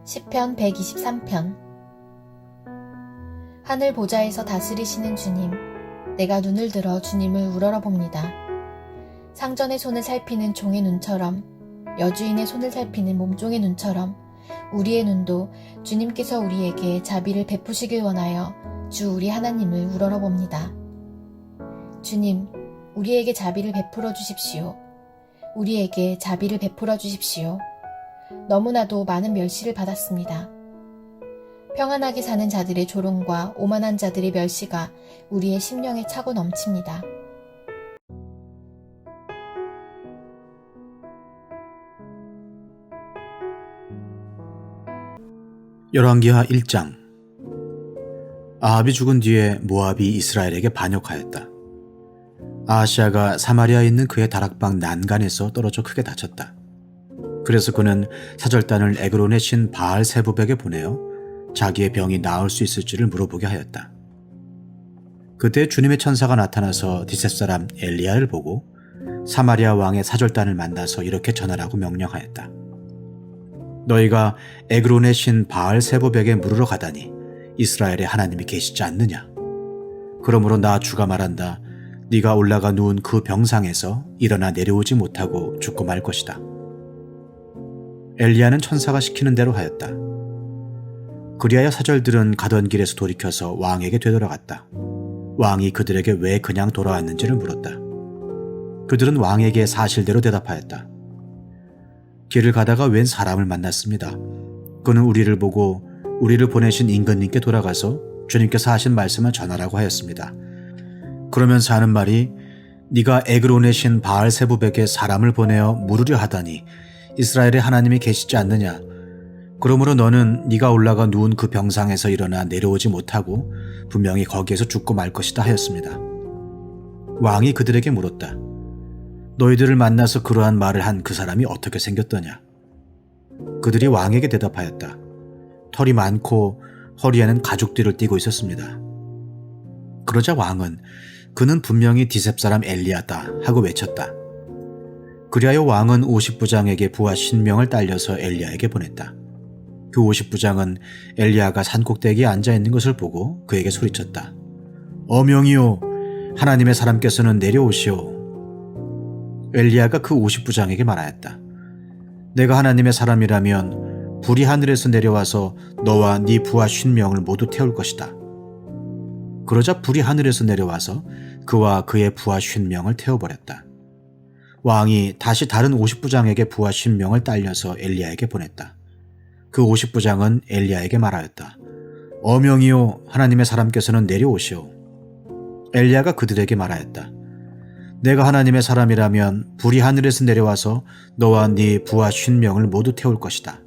시편 123편. 하늘 보좌에서 다스리시는 주님, 내가 눈을 들어 주님을 우러러봅니다. 상전의 손을 살피는 종의 눈처럼, 여주인의 손을 살피는 몸종의 눈처럼 우리의 눈도 주님께서 우리에게 자비를 베푸시길 원하여 주 우리 하나님을 우러러봅니다. 주님, 우리에게 자비를 베풀어 주십시오. 우리에게 자비를 베풀어 주십시오. 너무나도 많은 멸시를 받았습니다. 평안하게 사는 자들의 조롱과 오만한 자들의 멸시가 우리의 심령에 차고 넘칩니다. 열왕기하 1장. 아합이 죽은 뒤에 모압이 이스라엘에게 반역하였다. 아하시아가 사마리아에 있는 그의 다락방 난간에서 떨어져 크게 다쳤다. 그래서 그는 사절단을 에그론의 신 바알 세부백에 보내어 자기의 병이 나을 수 있을지를 물어보게 하였다. 그때 주님의 천사가 나타나서 디셉 사람 엘리야를 보고 사마리아 왕의 사절단을 만나서 이렇게 전하라고 명령하였다. 너희가 에그론의 신 바알 세부백에 물으러 가다니 이스라엘에 하나님이 계시지 않느냐? 그러므로 나 주가 말한다. 네가 올라가 누운 그 병상에서 일어나 내려오지 못하고 죽고 말 것이다. 엘리야는 천사가 시키는 대로 하였다. 그리하여 사절들은 가던 길에서 돌이켜서 왕에게 되돌아갔다. 왕이 그들에게 왜 그냥 돌아왔는지를 물었다. 그들은 왕에게 사실대로 대답하였다. 길을 가다가 웬 사람을 만났습니다. 그는 우리를 보고 우리를 보내신 임금님께 돌아가서 주님께서 하신 말씀을 전하라고 하였습니다. 그러면서 하는 말이 네가 에그론의 신 바알 세부백에 사람을 보내어 물으려 하다니 이스라엘에 하나님이 계시지 않느냐? 그러므로 너는 네가 올라가 누운 그 병상에서 일어나 내려오지 못하고 분명히 거기에서 죽고 말 것이다 하였습니다. 왕이 그들에게 물었다. 너희들을 만나서 그러한 말을 한 그 사람이 어떻게 생겼더냐? 그들이 왕에게 대답하였다. 털이 많고 허리에는 가죽띠를 띠고 있었습니다. 그러자 왕은 그는 분명히 디셉 사람 엘리야다 하고 외쳤다. 그리하여 왕은 50부장에게 부하 신명을 딸려서 엘리야에게 보냈다. 그 50부장은 엘리야가 산꼭대기에 앉아있는 것을 보고 그에게 소리쳤다. 어명이요, 하나님의 사람께서는 내려오시오. 엘리야가 그 50부장에게 말하였다. 내가 하나님의 사람이라면 불이 하늘에서 내려와서 너와 네 부하 50명을 모두 태울 것이다. 그러자 불이 하늘에서 내려와서 그와 그의 부하 50명을 태워버렸다. 왕이 다시 다른 50부장에게 부하 50명을 딸려서 엘리야에게 보냈다. 그 50부장은 엘리야에게 말하였다. 어명이요, 하나님의 사람께서는 내려오시오. 엘리야가 그들에게 말하였다. 내가 하나님의 사람이라면 불이 하늘에서 내려와서 너와 네 부하 50명을 모두 태울 것이다.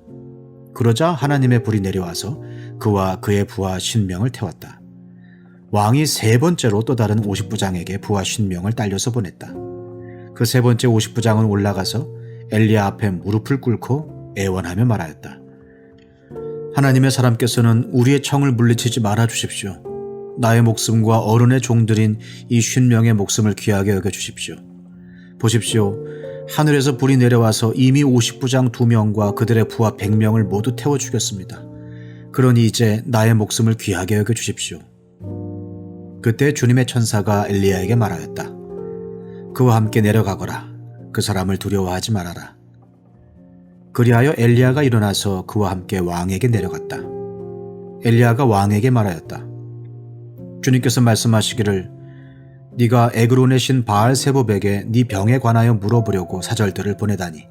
그러자 하나님의 불이 내려와서 그와 그의 부하 50명을 태웠다. 왕이 세 번째로 또 다른 50부장에게 부하 50명을 딸려서 보냈다. 그 세 번째 50부장은 올라가서 엘리야 앞에 무릎을 꿇고 애원하며 말하였다. 하나님의 사람께서는 우리의 청을 물리치지 말아 주십시오. 나의 목숨과 어른의 종들인 이 50명의 목숨을 귀하게 여겨주십시오. 보십시오. 하늘에서 불이 내려와서 이미 50부장 2명과 그들의 부하 100명을 모두 태워 죽였습니다. 그러니 이제 나의 목숨을 귀하게 여겨주십시오. 그때 주님의 천사가 엘리야에게 말하였다. 그와 함께 내려가거라. 그 사람을 두려워하지 말아라. 그리하여 엘리야가 일어나서 그와 함께 왕에게 내려갔다. 엘리야가 왕에게 말하였다. 주님께서 말씀하시기를 네가 에그론의 신 바알 세부백에 네 병에 관하여 물어보려고 사절들을 보내다니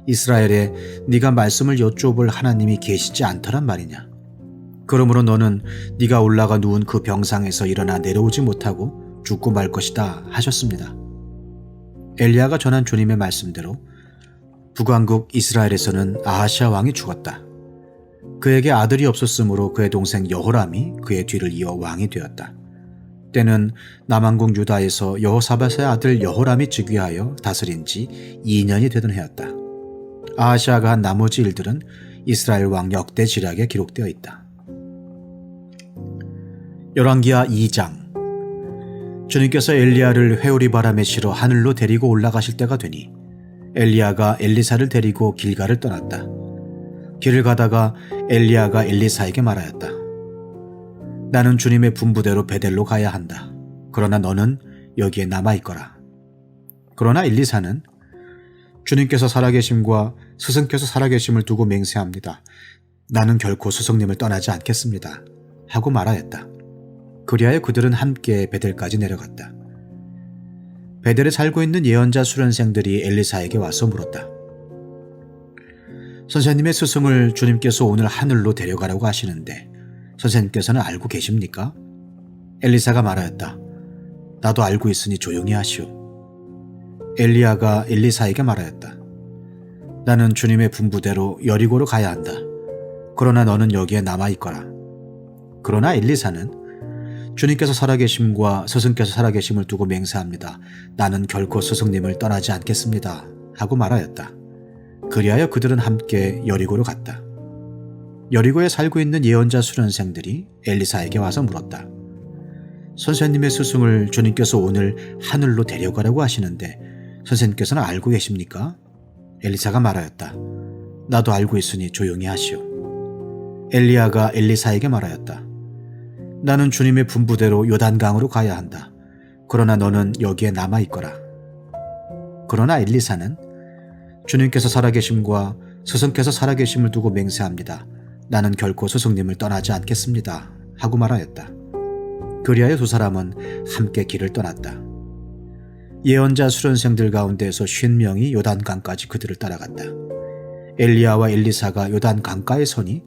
이스라엘에 네가 말씀을 여쭈어볼 하나님이 계시지 않더란 말이냐. 그러므로 너는 네가 올라가 누운 그 병상에서 일어나 내려오지 못하고 죽고 말 것이다 하셨습니다. 엘리야가 전한 주님의 말씀대로 북왕국 이스라엘에서는 아하시아 왕이 죽었다. 그에게 아들이 없었으므로 그의 동생 여호람이 그의 뒤를 이어 왕이 되었다. 때는 남왕국 유다에서 여호사밧의 아들 여호람이 즉위하여 다스린 지 2년이 되던 해였다. 아하시아가 한 나머지 일들은 이스라엘 왕 역대 지략에 기록되어 있다. 열왕기하 2장. 주님께서 엘리야를 회오리 바람에 실어 하늘로 데리고 올라가실 때가 되니 엘리야가 엘리사를 데리고 길갈을 떠났다. 길을 가다가 엘리야가 엘리사에게 말하였다. 나는 주님의 분부대로 베델로 가야 한다. 그러나 너는 여기에 남아있거라. 그러나 엘리사는 주님께서 살아계심과 스승께서 살아계심을 두고 맹세합니다. 나는 결코 스승님을 떠나지 않겠습니다. 하고 말하였다. 그리하여 그들은 함께 베델까지 내려갔다. 베델에 살고 있는 예언자 수련생들이 엘리사에게 와서 물었다. 선생님의 스승을 주님께서 오늘 하늘로 데려가라고 하시는데 선생님께서는 알고 계십니까? 엘리사가 말하였다. 나도 알고 있으니 조용히 하시오. 엘리야가 엘리사에게 말하였다. 나는 주님의 분부대로 여리고로 가야 한다. 그러나 너는 여기에 남아있거라. 그러나 엘리사는 주님께서 살아계심과 스승께서 살아계심을 두고 맹세합니다. 나는 결코 스승님을 떠나지 않겠습니다. 하고 말하였다. 그리하여 그들은 함께 여리고로 갔다. 여리고에 살고 있는 예언자 수련생들이 엘리사에게 와서 물었다. 선생님의 스승을 주님께서 오늘 하늘로 데려가라고 하시는데 선생님께서는 알고 계십니까? 엘리사가 말하였다. 나도 알고 있으니 조용히 하시오. 엘리야가 엘리사에게 말하였다. 나는 주님의 분부대로 요단강으로 가야 한다. 그러나 너는 여기에 남아있거라. 그러나 엘리사는 주님께서 살아계심과 스승께서 살아계심을 두고 맹세합니다. 나는 결코 스승님을 떠나지 않겠습니다. 하고 말하였다. 그리하여 두 사람은 함께 길을 떠났다. 예언자 수련생들 가운데서 50명이 요단강까지 그들을 따라갔다. 엘리야와 엘리사가 요단강가에 서니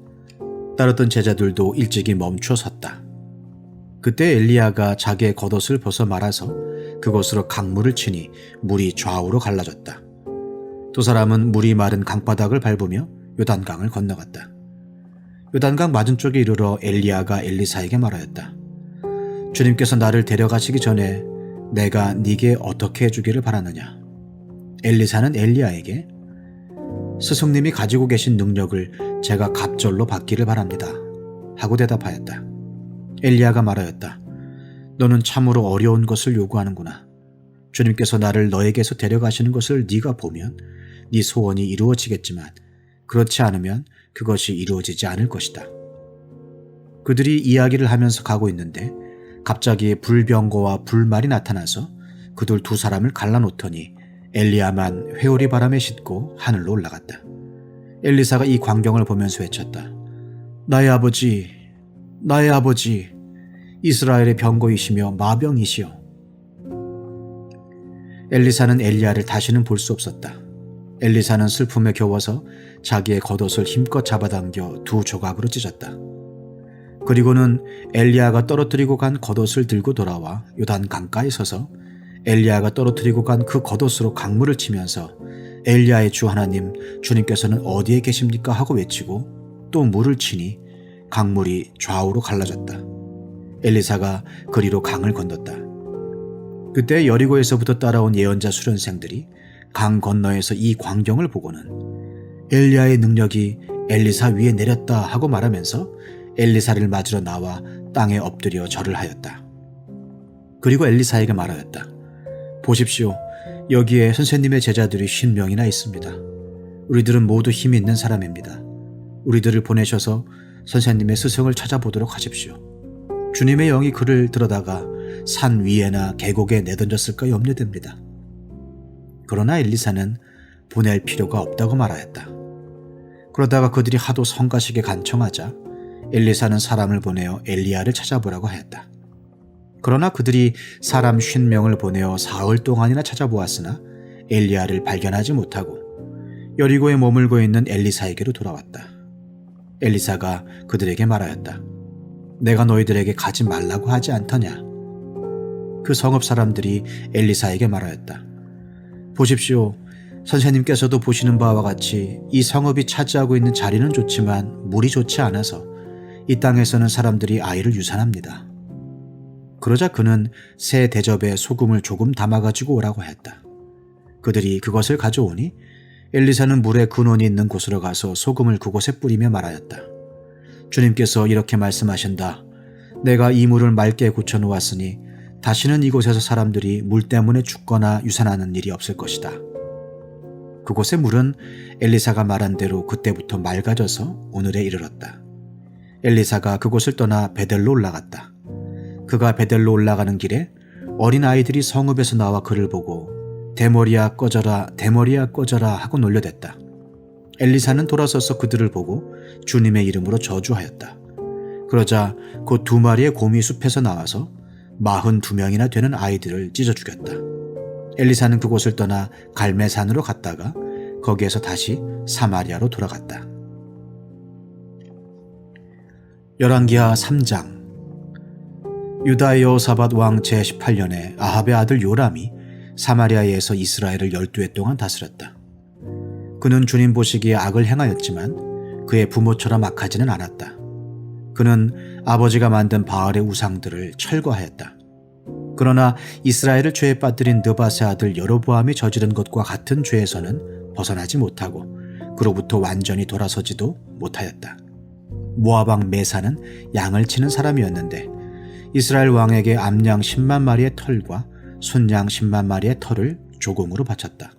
따르던 제자들도 일찍이 멈춰 섰다. 그때 엘리야가 자기의 겉옷을 벗어 말아서 그곳으로 강물을 치니 물이 좌우로 갈라졌다. 두 사람은 물이 마른 강바닥을 밟으며 요단강을 건너갔다. 요단강 맞은쪽에 이르러 엘리야가 엘리사에게 말하였다. 주님께서 나를 데려가시기 전에 내가 네게 어떻게 해주기를 바라느냐. 엘리사는 엘리야에게 스승님이 가지고 계신 능력을 제가 갑절로 받기를 바랍니다. 하고 대답하였다. 엘리야가 말하였다. 너는 참으로 어려운 것을 요구하는구나. 주님께서 나를 너에게서 데려가시는 것을 네가 보면 네 소원이 이루어지겠지만 그렇지 않으면 그것이 이루어지지 않을 것이다. 그들이 이야기를 하면서 가고 있는데 갑자기 불병거와 불말이 나타나서 그들 두 사람을 갈라놓더니 엘리야만 회오리 바람에 싣고 하늘로 올라갔다. 엘리사가 이 광경을 보면서 외쳤다. 나의 아버지, 나의 아버지, 이스라엘의 병거이시며 마병이시여. 엘리사는 엘리야를 다시는 볼 수 없었다. 엘리사는 슬픔에 겨워서 자기의 겉옷을 힘껏 잡아당겨 두 조각으로 찢었다. 그리고는 엘리야가 떨어뜨리고 간 겉옷을 들고 돌아와 요단 강가에 서서 엘리야가 떨어뜨리고 간 그 겉옷으로 강물을 치면서 엘리야의 주 하나님, 주님께서는 어디에 계십니까? 하고 외치고 또 물을 치니 강물이 좌우로 갈라졌다. 엘리사가 그리로 강을 건넜다. 그때 여리고에서부터 따라온 예언자 수련생들이 강 건너에서 이 광경을 보고는 엘리야의 능력이 엘리사 위에 내렸다 하고 말하면서 엘리사를 맞으러 나와 땅에 엎드려 절을 하였다. 그리고 엘리사에게 말하였다. 보십시오. 여기에 선생님의 제자들이 50명이나 있습니다. 우리들은 모두 힘이 있는 사람입니다. 우리들을 보내셔서 선생님의 스승을 찾아보도록 하십시오. 주님의 영이 그를 들어다가 산 위에나 계곡에 내던졌을까 염려됩니다. 그러나 엘리사는 보낼 필요가 없다고 말하였다. 그러다가 그들이 하도 성가시게 간청하자 엘리사는 사람을 보내어 엘리야를 찾아보라고 하였다. 그러나 그들이 사람 50명을 보내어 사흘 동안이나 찾아보았으나 엘리야를 발견하지 못하고 여리고에 머물고 있는 엘리사에게로 돌아왔다. 엘리사가 그들에게 말하였다. 내가 너희들에게 가지 말라고 하지 않더냐? 그 성읍 사람들이 엘리사에게 말하였다. 보십시오. 선생님께서도 보시는 바와 같이 이 성읍이 차지하고 있는 자리는 좋지만 물이 좋지 않아서 이 땅에서는 사람들이 아이를 유산합니다. 그러자 그는 새 대접에 소금을 조금 담아가지고 오라고 했다. 그들이 그것을 가져오니 엘리사는 물에 근원이 있는 곳으로 가서 소금을 그곳에 뿌리며 말하였다. 주님께서 이렇게 말씀하신다. 내가 이 물을 맑게 고쳐놓았으니 다시는 이곳에서 사람들이 물 때문에 죽거나 유산하는 일이 없을 것이다. 그곳의 물은 엘리사가 말한 대로 그때부터 맑아져서 오늘에 이르렀다. 엘리사가 그곳을 떠나 베델로 올라갔다. 그가 베델로 올라가는 길에 어린 아이들이 성읍에서 나와 그를 보고 대머리야 꺼져라, 대머리야 꺼져라 하고 놀려댔다. 엘리사는 돌아서서 그들을 보고 주님의 이름으로 저주하였다. 그러자 곧 2마리의 곰이 숲에서 나와서 42명이나 되는 아이들을 찢어 죽였다. 엘리사는 그곳을 떠나 갈멜산으로 갔다가 거기에서 다시 사마리아로 돌아갔다. 열왕기하 3장. 유다의 여호사밧 왕 제18년에 아합의 아들 요람이 사마리아에서 이스라엘을 12해 동안 다스렸다. 그는 주님 보시기에 악을 행하였지만 그의 부모처럼 악하지는 않았다. 그는 아버지가 만든 바알의 우상들을 철거하였다. 그러나 이스라엘을 죄에 빠뜨린 느밧의 아들 여로보암이 저지른 것과 같은 죄에서는 벗어나지 못하고 그로부터 완전히 돌아서지도 못하였다. 모압 왕 메사는 양을 치는 사람이었는데 이스라엘 왕에게 암양 10만 마리의 털과 순양 10만 마리의 털을 조공으로 바쳤다.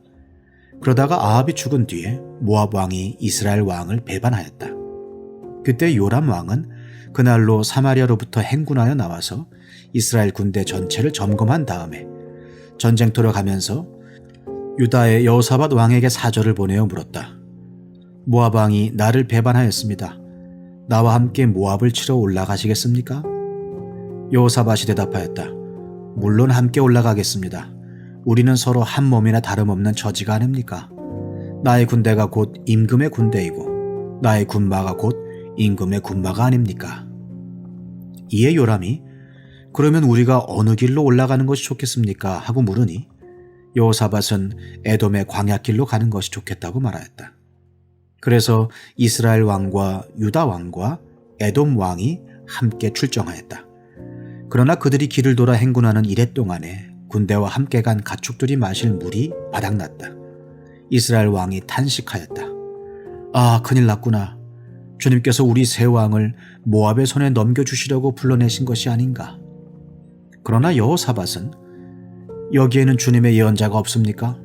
그러다가 아합이 죽은 뒤에 모압 왕이 이스라엘 왕을 배반하였다. 그때 요람 왕은 그날로 사마리아로부터 행군하여 나와서 이스라엘 군대 전체를 점검한 다음에 전쟁터로 가면서 유다의 여호사밧 왕에게 사절을 보내어 물었다. 모압 왕이 나를 배반하였습니다. 나와 함께 모압을 치러 올라가시겠습니까? 여호사밧이 대답하였다. 물론 함께 올라가겠습니다. 우리는 서로 한 몸이나 다름없는 처지가 아닙니까? 나의 군대가 곧 임금의 군대이고 나의 군마가 곧 임금의 군마가 아닙니까? 이에 요람이 그러면 우리가 어느 길로 올라가는 것이 좋겠습니까? 하고 물으니 여호사밧은 에돔의 광야길로 가는 것이 좋겠다고 말하였다. 그래서 이스라엘 왕과 유다 왕과 에돔 왕이 함께 출정하였다. 그러나 그들이 길을 돌아 행군하는 이래 동안에 군대와 함께 간 가축들이 마실 물이 바닥났다. 이스라엘 왕이 탄식하였다. 아, 큰일 났구나. 주님께서 우리 세 왕을 모압의 손에 넘겨주시려고 불러내신 것이 아닌가. 그러나 여호사밧은 여기에는 주님의 예언자가 없습니까?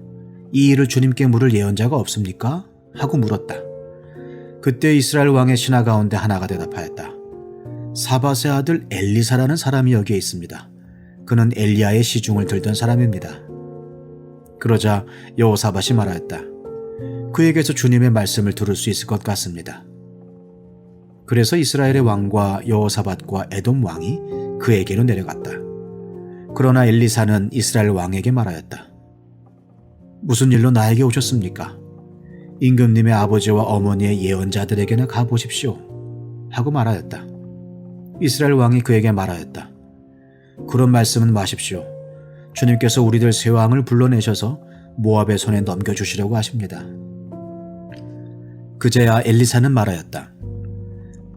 이 일을 주님께 물을 예언자가 없습니까? 하고 물었다. 그때 이스라엘 왕의 신하 가운데 하나가 대답하였다. 사밧의 아들 엘리사라는 사람이 여기에 있습니다. 그는 엘리야의 시중을 들던 사람입니다. 그러자 여호사밧이 말하였다. 그에게서 주님의 말씀을 들을 수 있을 것 같습니다. 그래서 이스라엘의 왕과 여호사밧과 에돔 왕이 그에게로 내려갔다. 그러나 엘리사는 이스라엘 왕에게 말하였다. 무슨 일로 나에게 오셨습니까? 임금님의 아버지와 어머니의 예언자들에게나 가보십시오. 하고 말하였다. 이스라엘 왕이 그에게 말하였다. 그런 말씀은 마십시오. 주님께서 우리들 세 왕을 불러내셔서 모압의 손에 넘겨주시려고 하십니다. 그제야 엘리사는 말하였다.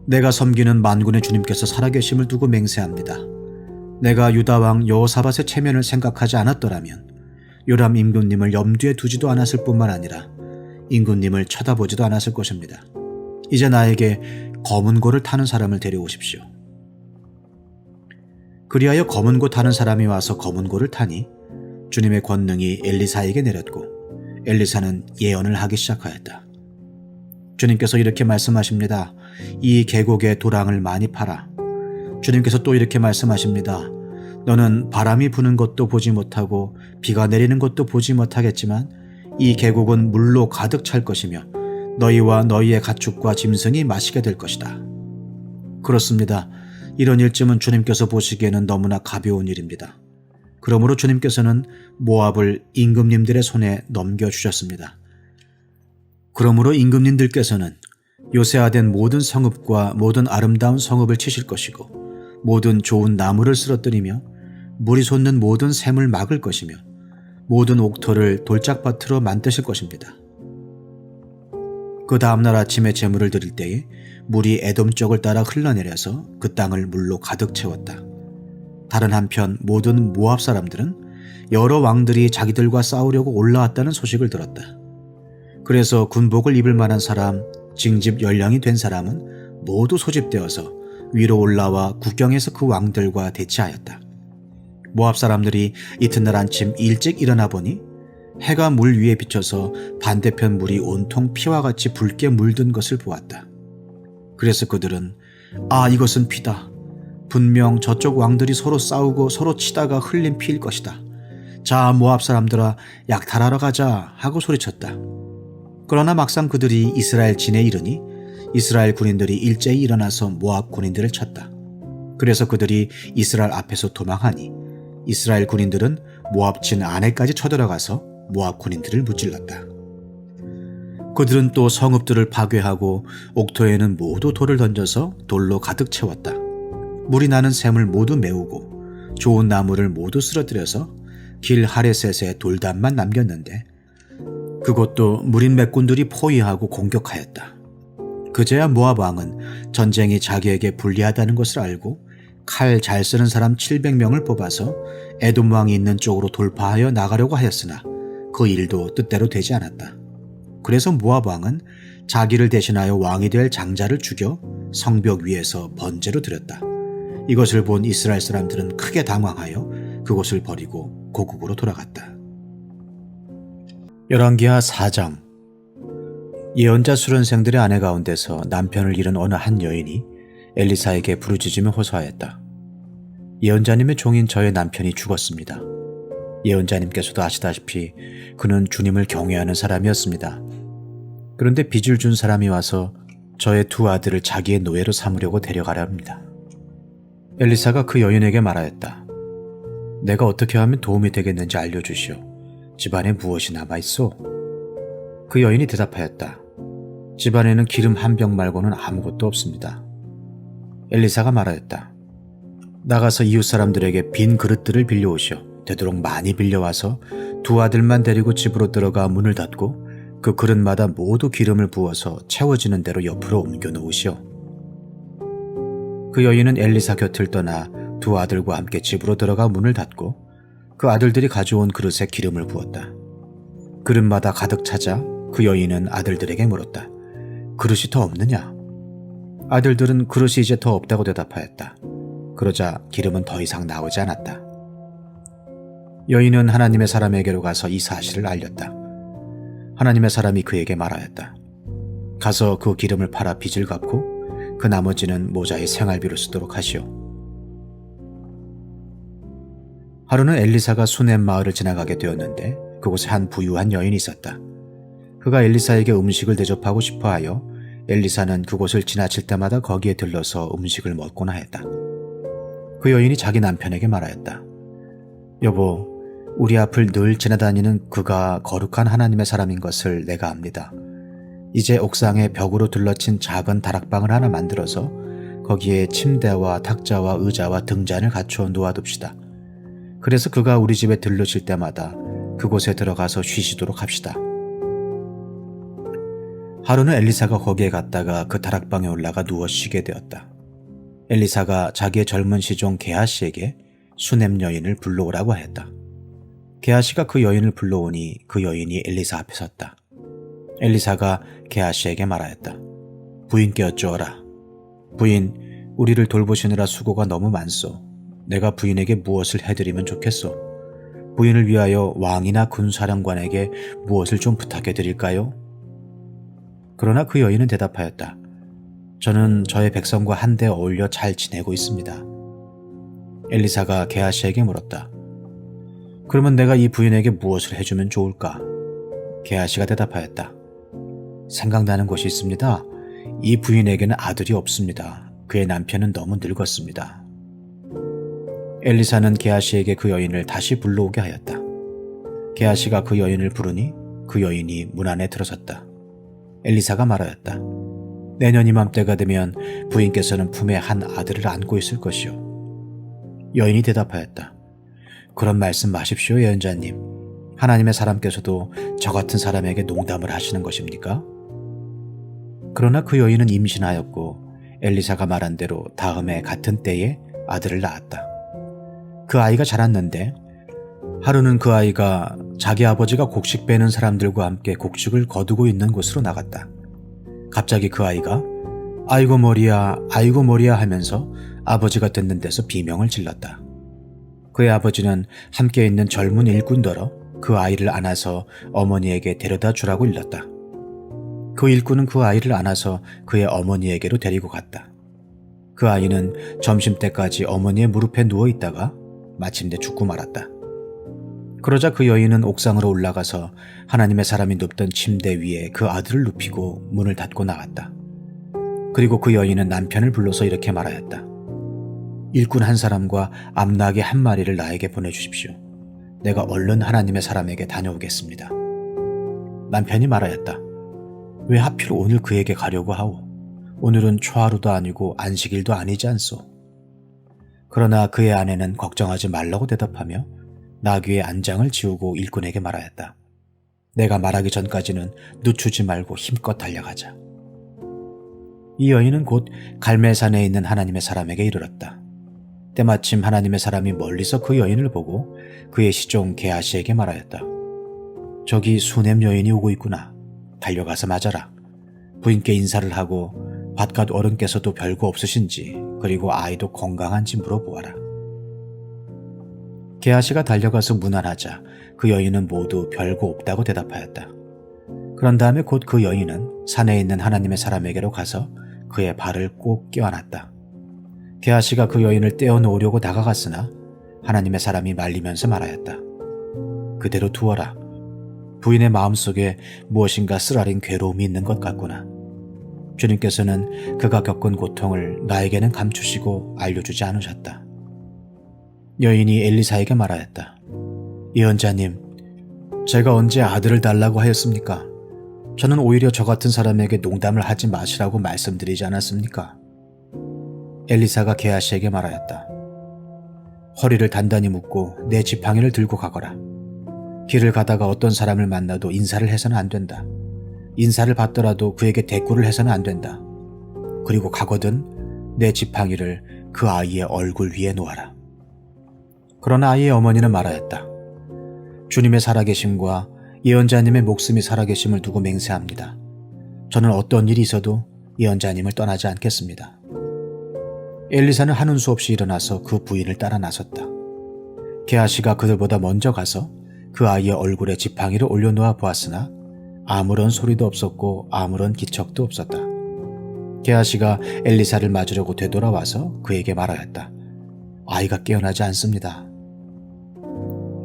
내가 섬기는 만군의 주님께서 살아계심을 두고 맹세합니다. 내가 유다 왕 여호사밧의 체면을 생각하지 않았더라면 요람 임금님을 염두에 두지도 않았을 뿐만 아니라 임금님을 쳐다보지도 않았을 것입니다. 이제 나에게 검은 고를 타는 사람을 데려오십시오. 그리하여 검은 고 타는 사람이 와서 검은 고를 타니 주님의 권능이 엘리사에게 내렸고 엘리사는 예언을 하기 시작하였다. 주님께서 이렇게 말씀하십니다. 이 계곡에 도랑을 많이 파라. 주님께서 또 이렇게 말씀하십니다. 너는 바람이 부는 것도 보지 못하고 비가 내리는 것도 보지 못하겠지만 이 계곡은 물로 가득 찰 것이며 너희와 너희의 가축과 짐승이 마시게 될 것이다. 그렇습니다. 이런 일쯤은 주님께서 보시기에는 너무나 가벼운 일입니다. 그러므로 주님께서는 모압을 임금님들의 손에 넘겨주셨습니다. 그러므로 임금님들께서는 요새화된 모든 성읍과 모든 아름다운 성읍을 치실 것이고 모든 좋은 나무를 쓰러뜨리며 물이 솟는 모든 샘을 막을 것이며 모든 옥토를 돌짝밭으로 만드실 것입니다. 그 다음날 아침에 제물을 드릴 때에 물이 에돔 쪽을 따라 흘러내려서 그 땅을 물로 가득 채웠다. 다른 한편 모든 모압 사람들은 여러 왕들이 자기들과 싸우려고 올라왔다는 소식을 들었다. 그래서 군복을 입을 만한 사람, 징집 연령이 된 사람은 모두 소집되어서 위로 올라와 국경에서 그 왕들과 대치하였다. 모압 사람들이 이튿날 아침 일찍 일어나 보니 해가 물 위에 비쳐서 반대편 물이 온통 피와 같이 붉게 물든 것을 보았다. 그래서 그들은 이것은 피다. 분명 저쪽 왕들이 서로 싸우고 서로 치다가 흘린 피일 것이다. 자, 모압 사람들아, 약탈하러 가자 하고 소리쳤다. 그러나 막상 그들이 이스라엘 진에 이르니 이스라엘 군인들이 일제히 일어나서 모압 군인들을 쳤다. 그래서 그들이 이스라엘 앞에서 도망하니 이스라엘 군인들은 모압 진 안에까지 쳐들어가서 모압 군인들을 무찔렀다. 그들은 또 성읍들을 파괴하고 옥토에는 모두 돌을 던져서 돌로 가득 채웠다. 물이 나는 샘을 모두 메우고 좋은 나무를 모두 쓰러뜨려서 길 하레셋에 돌담만 남겼는데 그것도 무린 맥군들이 포위하고 공격하였다. 그제야 모압 왕은 전쟁이 자기에게 불리하다는 것을 알고 칼 잘 쓰는 사람 700명을 뽑아서 에돔 왕이 있는 쪽으로 돌파하여 나가려고 하였으나 그 일도 뜻대로 되지 않았다. 그래서 모압 왕은 자기를 대신하여 왕이 될 장자를 죽여 성벽 위에서 번제로 드렸다. 이것을 본 이스라엘 사람들은 크게 당황하여 그곳을 버리고 고국으로 돌아갔다. 열왕기하 4장. 예언자 수련생들의 아내 가운데서 남편을 잃은 어느 한 여인이 엘리사에게 부르짖으며 호소하였다. 예언자님의 종인 저의 남편이 죽었습니다. 예언자님께서도 아시다시피 그는 주님을 경외하는 사람이었습니다. 그런데 빚을 준 사람이 와서 저의 두 아들을 자기의 노예로 삼으려고 데려가려 합니다. 엘리사가 그 여인에게 말하였다. 내가 어떻게 하면 도움이 되겠는지 알려주시오. 집안에 무엇이 남아있소? 그 여인이 대답하였다. 집안에는 기름 한 병 말고는 아무것도 없습니다. 엘리사가 말하였다. 나가서 이웃 사람들에게 빈 그릇들을 빌려오시오. 되도록 많이 빌려와서 두 아들만 데리고 집으로 들어가 문을 닫고 그 그릇마다 모두 기름을 부어서 채워지는 대로 옆으로 옮겨 놓으시오. 그 여인은 엘리사 곁을 떠나 두 아들과 함께 집으로 들어가 문을 닫고 그 아들들이 가져온 그릇에 기름을 부었다. 그릇마다 가득 차자 그 여인은 아들들에게 물었다. 그릇이 더 없느냐? 아들들은 그릇이 이제 더 없다고 대답하였다. 그러자 기름은 더 이상 나오지 않았다. 여인은 하나님의 사람에게로 가서 이 사실을 알렸다. 하나님의 사람이 그에게 말하였다. 가서 그 기름을 팔아 빚을 갚고 그 나머지는 모자의 생활비로 쓰도록 하시오. 하루는 엘리사가 수넴 마을을 지나가게 되었는데 그곳에 한 부유한 여인이 있었다. 그가 엘리사에게 음식을 대접하고 싶어하여 엘리사는 그곳을 지나칠 때마다 거기에 들러서 음식을 먹곤 하였다. 그 여인이 자기 남편에게 말하였다. 여보, 우리 앞을 늘 지나다니는 그가 거룩한 하나님의 사람인 것을 내가 압니다. 이제 옥상에 벽으로 둘러친 작은 다락방을 하나 만들어서 거기에 침대와 탁자와 의자와 등잔을 갖추어 놓아둡시다. 그래서 그가 우리 집에 들르실 때마다 그곳에 들어가서 쉬시도록 합시다. 하루는 엘리사가 거기에 갔다가 그 다락방에 올라가 누워 쉬게 되었다. 엘리사가 자기의 젊은 시종 게하시에게 수넴 여인을 불러오라고 하였다. 게하시가 그 여인을 불러오니 그 여인이 엘리사 앞에 섰다. 엘리사가 게하시에게 말하였다. 부인께 여쭈어라. 부인, 우리를 돌보시느라 수고가 너무 많소. 내가 부인에게 무엇을 해드리면 좋겠소? 부인을 위하여 왕이나 군사령관에게 무엇을 좀 부탁해 드릴까요? 그러나 그 여인은 대답하였다. 저는 저의 백성과 한데 어울려 잘 지내고 있습니다. 엘리사가 게하시에게 물었다. 그러면 내가 이 부인에게 무엇을 해주면 좋을까? 게하시가 대답하였다. 생각나는 것이 있습니다. 이 부인에게는 아들이 없습니다. 그의 남편은 너무 늙었습니다. 엘리사는 게하시에게 그 여인을 다시 불러오게 하였다. 게하시가 그 여인을 부르니 그 여인이 문 안에 들어섰다. 엘리사가 말하였다. 내년 이맘때가 되면 부인께서는 품에 한 아들을 안고 있을 것이요. 여인이 대답하였다. 그런 말씀 마십시오, 예언자님. 하나님의 사람께서도 저 같은 사람에게 농담을 하시는 것입니까? 그러나 그 여인은 임신하였고 엘리사가 말한 대로 다음해 같은 때에 아들을 낳았다. 그 아이가 자랐는데 하루는 그 아이가 자기 아버지가 곡식 빼는 사람들과 함께 곡식을 거두고 있는 곳으로 나갔다. 갑자기 그 아이가 아이고 머리야 하면서 아버지가 듣는 데서 비명을 질렀다. 그의 아버지는 함께 있는 젊은 일꾼더러 그 아이를 안아서 어머니에게 데려다 주라고 일렀다. 그 일꾼은 그 아이를 안아서 그의 어머니에게로 데리고 갔다. 그 아이는 점심때까지 어머니의 무릎에 누워 있다가 마침내 죽고 말았다. 그러자 그 여인은 옥상으로 올라가서 하나님의 사람이 눕던 침대 위에 그 아들을 눕히고 문을 닫고 나갔다. 그리고 그 여인은 남편을 불러서 이렇게 말하였다. 일꾼 한 사람과 암나귀 한 마리를 나에게 보내주십시오. 내가 얼른 하나님의 사람에게 다녀오겠습니다. 남편이 말하였다. 왜 하필 오늘 그에게 가려고 하오? 오늘은 초하루도 아니고 안식일도 아니지 않소. 그러나 그의 아내는 걱정하지 말라고 대답하며 나귀의 안장을 지우고 일꾼에게 말하였다. 내가 말하기 전까지는 늦추지 말고 힘껏 달려가자. 이 여인은 곧 갈멜산에 있는 하나님의 사람에게 이르렀다. 때마침 하나님의 사람이 멀리서 그 여인을 보고 그의 시종 게하시에게 말하였다. 저기 수넴 여인이 오고 있구나. 달려가서 맞아라. 부인께 인사를 하고 밭갓 어른께서도 별거 없으신지 그리고 아이도 건강한지 물어보아라. 게하시가 달려가서 문안하자 그 여인은 모두 별거 없다고 대답하였다. 그런 다음에 곧 그 여인은 산에 있는 하나님의 사람에게로 가서 그의 발을 꼭 껴안았다. 게하시가 그 여인을 떼어놓으려고 다가갔으나 하나님의 사람이 말리면서 말하였다. 그대로 두어라. 부인의 마음속에 무엇인가 쓰라린 괴로움이 있는 것 같구나. 주님께서는 그가 겪은 고통을 나에게는 감추시고 알려주지 않으셨다. 여인이 엘리사에게 말하였다. 예언자님, 제가 언제 아들을 달라고 하였습니까? 저는 오히려 저 같은 사람에게 농담을 하지 마시라고 말씀드리지 않았습니까? 엘리사가 게하시에게 말하였다. 허리를 단단히 묶고 내 지팡이를 들고 가거라. 길을 가다가 어떤 사람을 만나도 인사를 해서는 안 된다. 인사를 받더라도 그에게 대꾸를 해서는 안 된다. 그리고 가거든 내 지팡이를 그 아이의 얼굴 위에 놓아라. 그러나 아이의 어머니는 말하였다. 주님의 살아계심과 예언자님의 목숨이 살아계심을 두고 맹세합니다. 저는 어떤 일이 있어도 예언자님을 떠나지 않겠습니다. 엘리사는 하는 수 없이 일어나서 그 부인을 따라 나섰다. 게하시가 그들보다 먼저 가서 그 아이의 얼굴에 지팡이를 올려놓아 보았으나 아무런 소리도 없었고 아무런 기척도 없었다. 게하시가 엘리사를 맞으려고 되돌아와서 그에게 말하였다. 아이가 깨어나지 않습니다.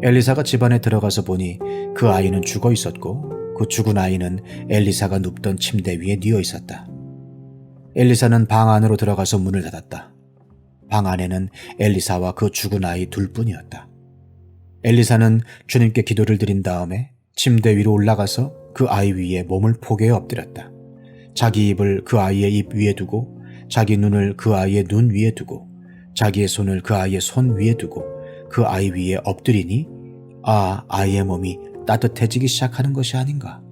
엘리사가 집안에 들어가서 보니 그 아이는 죽어 있었고 그 죽은 아이는 엘리사가 눕던 침대 위에 뉘어 있었다. 엘리사는 방 안으로 들어가서 문을 닫았다. 방 안에는 엘리사와 그 죽은 아이 둘뿐이었다. 엘리사는 주님께 기도를 드린 다음에 침대 위로 올라가서 그 아이 위에 몸을 포개어 엎드렸다. 자기 입을 그 아이의 입 위에 두고 자기 눈을 그 아이의 눈 위에 두고 자기의 손을 그 아이의 손 위에 두고 그 아이 위에 엎드리니 아이의 몸이 따뜻해지기 시작하는 것이 아닌가.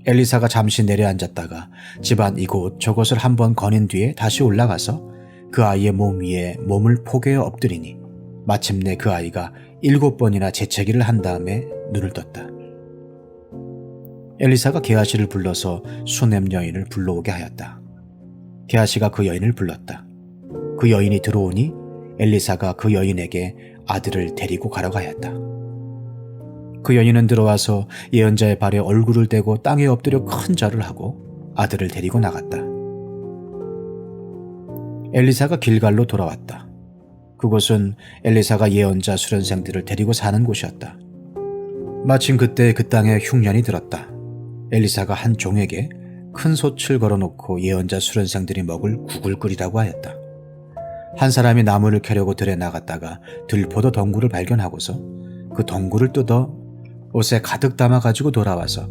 엘리사가 잠시 내려앉았다가 집안 이곳 저곳을 한번 거닌 뒤에 다시 올라가서 그 아이의 몸 위에 몸을 포개어 엎드리니 마침내 그 아이가 7번이나 재채기를 한 다음에 눈을 떴다. 엘리사가 게하시를 불러서 수넴 여인을 불러오게 하였다. 게하시가 그 여인을 불렀다. 그 여인이 들어오니 엘리사가 그 여인에게 아들을 데리고 가라고 하였다. 그 여인은 들어와서 예언자의 발에 얼굴을 대고 땅에 엎드려 큰 절을 하고 아들을 데리고 나갔다. 엘리사가 길갈로 돌아왔다. 그곳은 엘리사가 예언자 수련생들을 데리고 사는 곳이었다. 마침 그때 그 땅에 흉년이 들었다. 엘리사가 한 종에게 큰 솥을 걸어놓고 예언자 수련생들이 먹을 국을 끓이라고 하였다. 한 사람이 나무를 캐려고 들에 나갔다가 들포도 덩굴을 발견하고서 그 덩굴을 뜯어 옷에 가득 담아가지고 돌아와서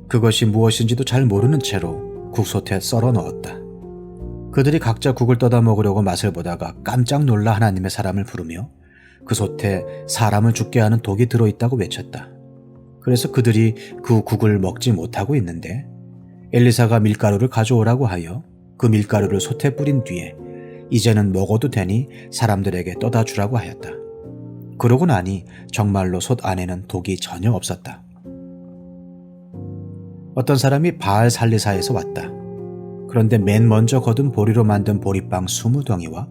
그것이 무엇인지도 잘 모르는 채로 국솥에 썰어 넣었다. 그들이 각자 국을 떠다 먹으려고 맛을 보다가 깜짝 놀라 하나님의 사람을 부르며 그 솥에 사람을 죽게 하는 독이 들어있다고 외쳤다. 그래서 그들이 그 국을 먹지 못하고 있는데 엘리사가 밀가루를 가져오라고 하여 그 밀가루를 솥에 뿌린 뒤에 이제는 먹어도 되니 사람들에게 떠다 주라고 하였다. 그러고 나니 정말로 솥 안에는 독이 전혀 없었다. 어떤 사람이 바알 살리사에서 왔다. 그런데 맨 먼저 거둔 보리로 만든 보리빵 20덩이와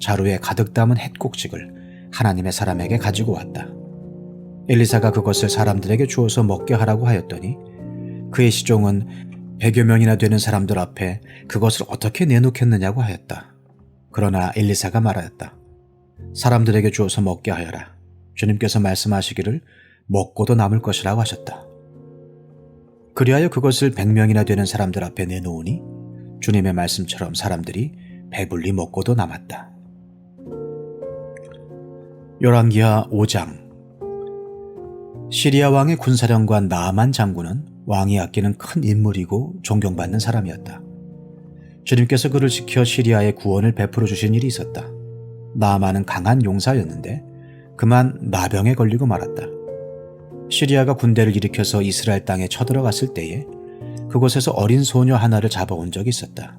자루에 가득 담은 햇곡식을 하나님의 사람에게 가지고 왔다. 엘리사가 그것을 사람들에게 주어서 먹게 하라고 하였더니 그의 시종은 100여 명이나 되는 사람들 앞에 그것을 어떻게 내놓겠느냐고 하였다. 그러나 엘리사가 말하였다. 사람들에게 주어서 먹게 하여라. 주님께서 말씀하시기를 먹고도 남을 것이라고 하셨다. 그리하여 그것을 100명이나 되는 사람들 앞에 내놓으니 주님의 말씀처럼 사람들이 배불리 먹고도 남았다. 열왕기하 5장. 시리아 왕의 군사령관 나아만 장군은 왕이 아끼는 큰 인물이고 존경받는 사람이었다. 주님께서 그를 지켜 시리아에 구원을 베풀어 주신 일이 있었다. 나아만은 강한 용사였는데 그만 나병에 걸리고 말았다. 시리아가 군대를 일으켜서 이스라엘 땅에 쳐들어갔을 때에 그곳에서 어린 소녀 하나를 잡아온 적이 있었다.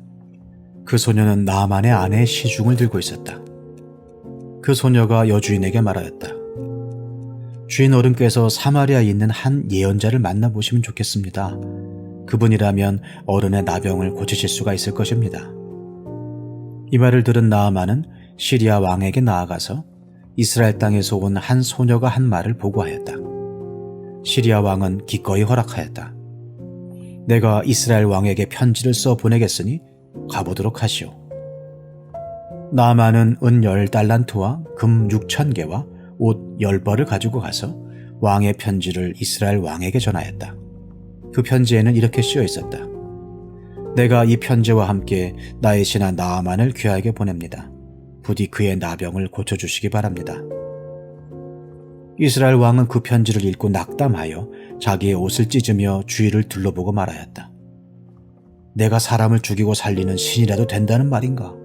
그 소녀는 나아만의 아내의 시중을 들고 있었다. 그 소녀가 여주인에게 말하였다. 주인 어른께서 사마리아에 있는 한 예언자를 만나보시면 좋겠습니다. 그분이라면 어른의 나병을 고치실 수가 있을 것입니다. 이 말을 들은 나아만은 시리아 왕에게 나아가서 이스라엘 땅에서 온 한 소녀가 한 말을 보고하였다. 시리아 왕은 기꺼이 허락하였다. 내가 이스라엘 왕에게 편지를 써 보내겠으니 가보도록 하시오. 나아만은 은 10달란트와 금 6,000개와 옷 10벌을 가지고 가서 왕의 편지를 이스라엘 왕에게 전하였다. 그 편지에는 이렇게 쓰여 있었다. 내가 이 편지와 함께 나의 신하 나아만을 귀하게 보냅니다. 부디 그의 나병을 고쳐주시기 바랍니다. 이스라엘 왕은 그 편지를 읽고 낙담하여 자기의 옷을 찢으며 주위를 둘러보고 말하였다. 내가 사람을 죽이고 살리는 신이라도 된다는 말인가?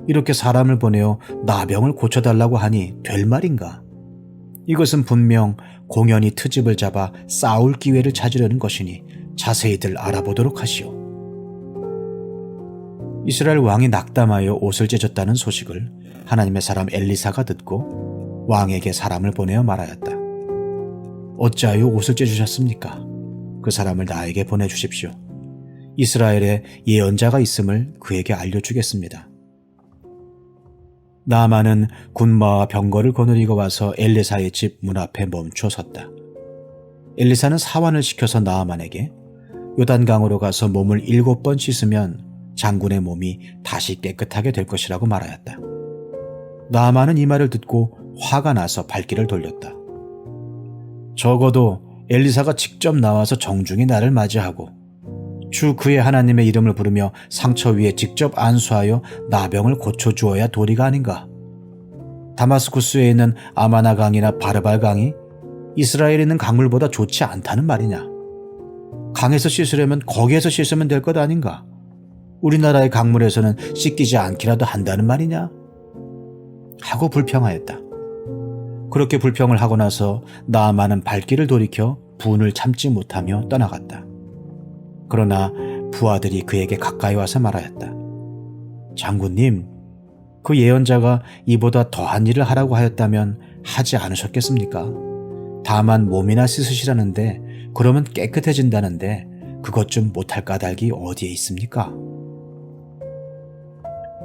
이렇게 사람을 보내어 나병을 고쳐달라고 하니 될 말인가? 이것은 분명 공연히 트집을 잡아 싸울 기회를 찾으려는 것이니 자세히들 알아보도록 하시오. 이스라엘 왕이 낙담하여 옷을 찢었다는 소식을 하나님의 사람 엘리사가 듣고 왕에게 사람을 보내어 말하였다. 어찌하여 옷을 찢으셨습니까? 그 사람을 나에게 보내주십시오. 이스라엘에 예언자가 있음을 그에게 알려주겠습니다. 나아만은 군마와 병거를 거느리고 와서 엘리사의 집 문 앞에 멈춰 섰다. 엘리사는 사환을 시켜서 나아만에게 요단강으로 가서 몸을 7번 씻으면 장군의 몸이 다시 깨끗하게 될 것이라고 말하였다. 나아만은 이 말을 듣고 화가 나서 발길을 돌렸다. 적어도 엘리사가 직접 나와서 정중히 나를 맞이하고 주 그의 하나님의 이름을 부르며 상처 위에 직접 안수하여 나병을 고쳐주어야 도리가 아닌가. 다마스쿠스에 있는 아마나 강이나 바르발 강이 이스라엘에 있는 강물보다 좋지 않다는 말이냐. 강에서 씻으려면 거기에서 씻으면 될 것 아닌가. 우리나라의 강물에서는 씻기지 않기라도 한다는 말이냐 하고 불평하였다. 그렇게 불평을 하고 나서 나아만은 발길을 돌이켜 분을 참지 못하며 떠나갔다. 그러나 부하들이 그에게 가까이 와서 말하였다. 장군님, 그 예언자가 이보다 더한 일을 하라고 하였다면 하지 않으셨겠습니까? 다만 몸이나 씻으시라는데 그러면 깨끗해진다는데 그것 좀 못할 까닭이 어디에 있습니까?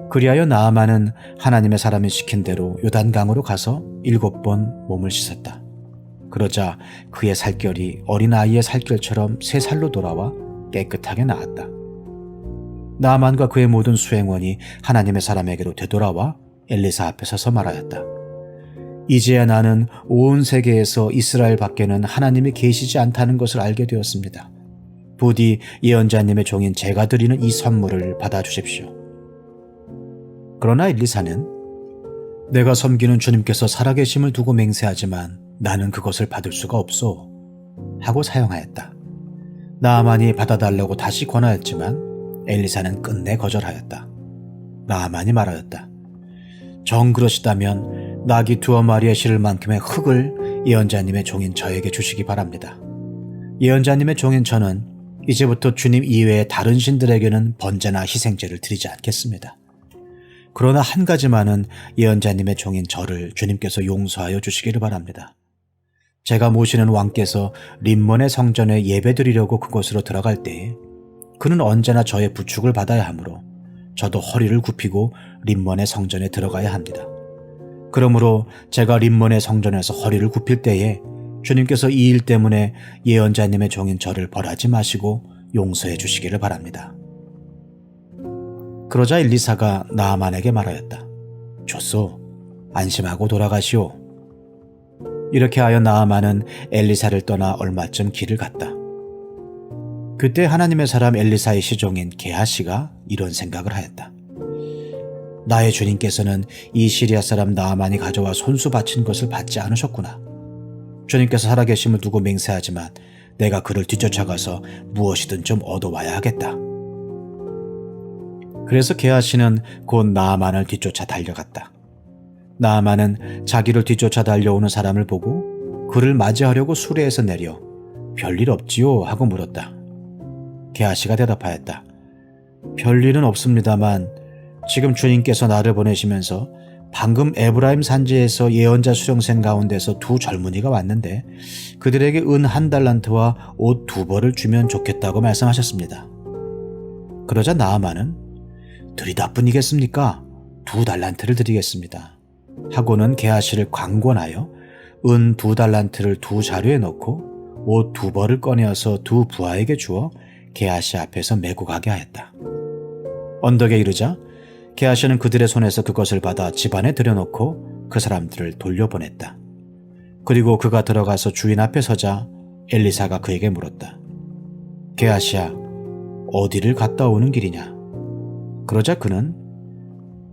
그리하여 나아만은 하나님의 사람이 시킨 대로 요단강으로 가서 7번 몸을 씻었다. 그러자 그의 살결이 어린아이의 살결처럼 새 살로 돌아와 깨끗하게 나았다. 나아만과 그의 모든 수행원이 하나님의 사람에게로 되돌아와 엘리사 앞에 서서 말하였다. 이제야 나는 온 세계에서 이스라엘 밖에는 하나님이 계시지 않다는 것을 알게 되었습니다. 부디 예언자님의 종인 제가 드리는 이 선물을 받아주십시오. 그러나 엘리사는 내가 섬기는 주님께서 살아계심을 두고 맹세하지만 나는 그것을 받을 수가 없소 하고 사용하였다. 나아만이 받아달라고 다시 권하였지만 엘리사는 끝내 거절하였다. 나아만이 말하였다. 정 그러시다면 낙이 2마리에 실을 만큼의 흙을 예언자님의 종인 저에게 주시기 바랍니다. 예언자님의 종인 저는 이제부터 주님 이외의 다른 신들에게는 번제나 희생제를 드리지 않겠습니다. 그러나 한 가지만은 예언자님의 종인 저를 주님께서 용서하여 주시기를 바랍니다. 제가 모시는 왕께서 림몬의 성전에 예배드리려고 그곳으로 들어갈 때에 그는 언제나 저의 부축을 받아야 하므로 저도 허리를 굽히고 림몬의 성전에 들어가야 합니다. 그러므로 제가 림몬의 성전에서 허리를 굽힐 때에 주님께서 이 일 때문에 예언자님의 종인 저를 벌하지 마시고 용서해 주시기를 바랍니다. 그러자 엘리사가 나아만에게 말하였다. 좋소, 안심하고 돌아가시오. 이렇게 하여 나아만은 엘리사를 떠나 얼마쯤 길을 갔다. 그때 하나님의 사람 엘리사의 시종인 게하시가 이런 생각을 하였다. 나의 주님께서는 이 시리아 사람 나아만이 가져와 손수 바친 것을 받지 않으셨구나. 주님께서 살아계심을 두고 맹세하지만 내가 그를 뒤쫓아가서 무엇이든 좀 얻어와야 하겠다. 그래서 게하시는 곧 나아만을 뒤쫓아 달려갔다. 나아만은 자기를 뒤쫓아 달려오는 사람을 보고 그를 맞이하려고 수레에서 내려 별일 없지요? 하고 물었다. 게하시가 대답하였다. 별일은 없습니다만 지금 주님께서 나를 보내시면서 방금 에브라임 산지에서 예언자 수령생 가운데서 두 젊은이가 왔는데 그들에게 은 1달란트와 옷 2벌을 주면 좋겠다고 말씀하셨습니다. 그러자 나아만은 들이다뿐이겠습니까? 2달란트를 드리겠습니다. 하고는 게하시를 강권하여 은 2달란트를 두 자루에 넣고 옷 2벌을 꺼내어서 두 부하에게 주어 게하시 앞에서 메고 가게 하였다. 언덕에 이르자 게하시는 그들의 손에서 그것을 받아 집안에 들여놓고 그 사람들을 돌려보냈다. 그리고 그가 들어가서 주인 앞에 서자 엘리사가 그에게 물었다. 게하시야, 어디를 갔다 오는 길이냐? 그러자 그는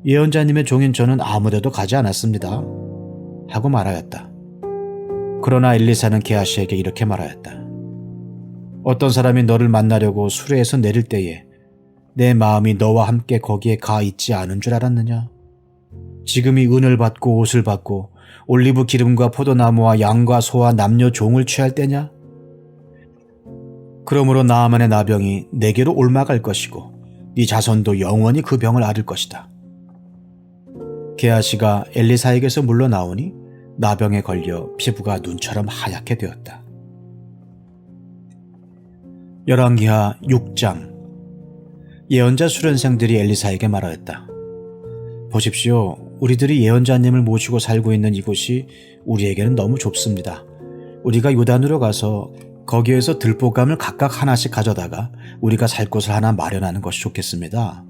예언자님의 종인 저는 아무데도 가지 않았습니다. 하고 말하였다. 그러나 엘리사는 게하시에게 이렇게 말하였다. 어떤 사람이 너를 만나려고 수레에서 내릴 때에 내 마음이 너와 함께 거기에 가 있지 않은 줄 알았느냐? 지금이 은을 받고 옷을 받고 올리브 기름과 포도나무와 양과 소와 남녀 종을 취할 때냐? 그러므로 나아만의 나병이 내게로 옮아갈 것이고 네 자손도 영원히 그 병을 앓을 것이다. 게하시가 엘리사에게서 물러나오니 나병에 걸려 피부가 눈처럼 하얗게 되었다. 열왕기하 6장. 예언자 수련생들이 엘리사에게 말하였다. 보십시오. 우리들이 예언자님을 모시고 살고 있는 이곳이 우리에게는 너무 좁습니다. 우리가 요단으로 가서 거기에서 들보감을 각각 하나씩 가져다가 우리가 살 곳을 하나 마련하는 것이 좋겠습니다.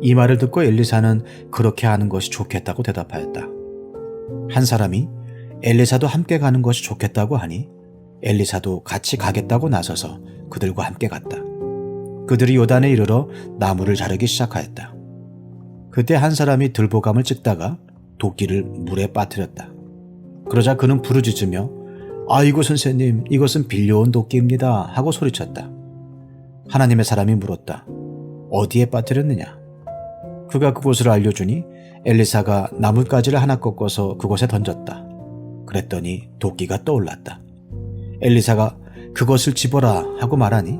이 말을 듣고 엘리사는 그렇게 하는 것이 좋겠다고 대답하였다. 한 사람이 엘리사도 함께 가는 것이 좋겠다고 하니 엘리사도 같이 가겠다고 나서서 그들과 함께 갔다. 그들이 요단에 이르러 나무를 자르기 시작하였다. 그때 한 사람이 들보감을 찍다가 도끼를 물에 빠뜨렸다. 그러자 그는 부르짖으며 아이고 선생님, 이것은 빌려온 도끼입니다 하고 소리쳤다. 하나님의 사람이 물었다. 어디에 빠뜨렸느냐? 그가 그곳을 알려주니 엘리사가 나뭇가지를 하나 꺾어서 그곳에 던졌다. 그랬더니 도끼가 떠올랐다. 엘리사가 그것을 집어라 하고 말하니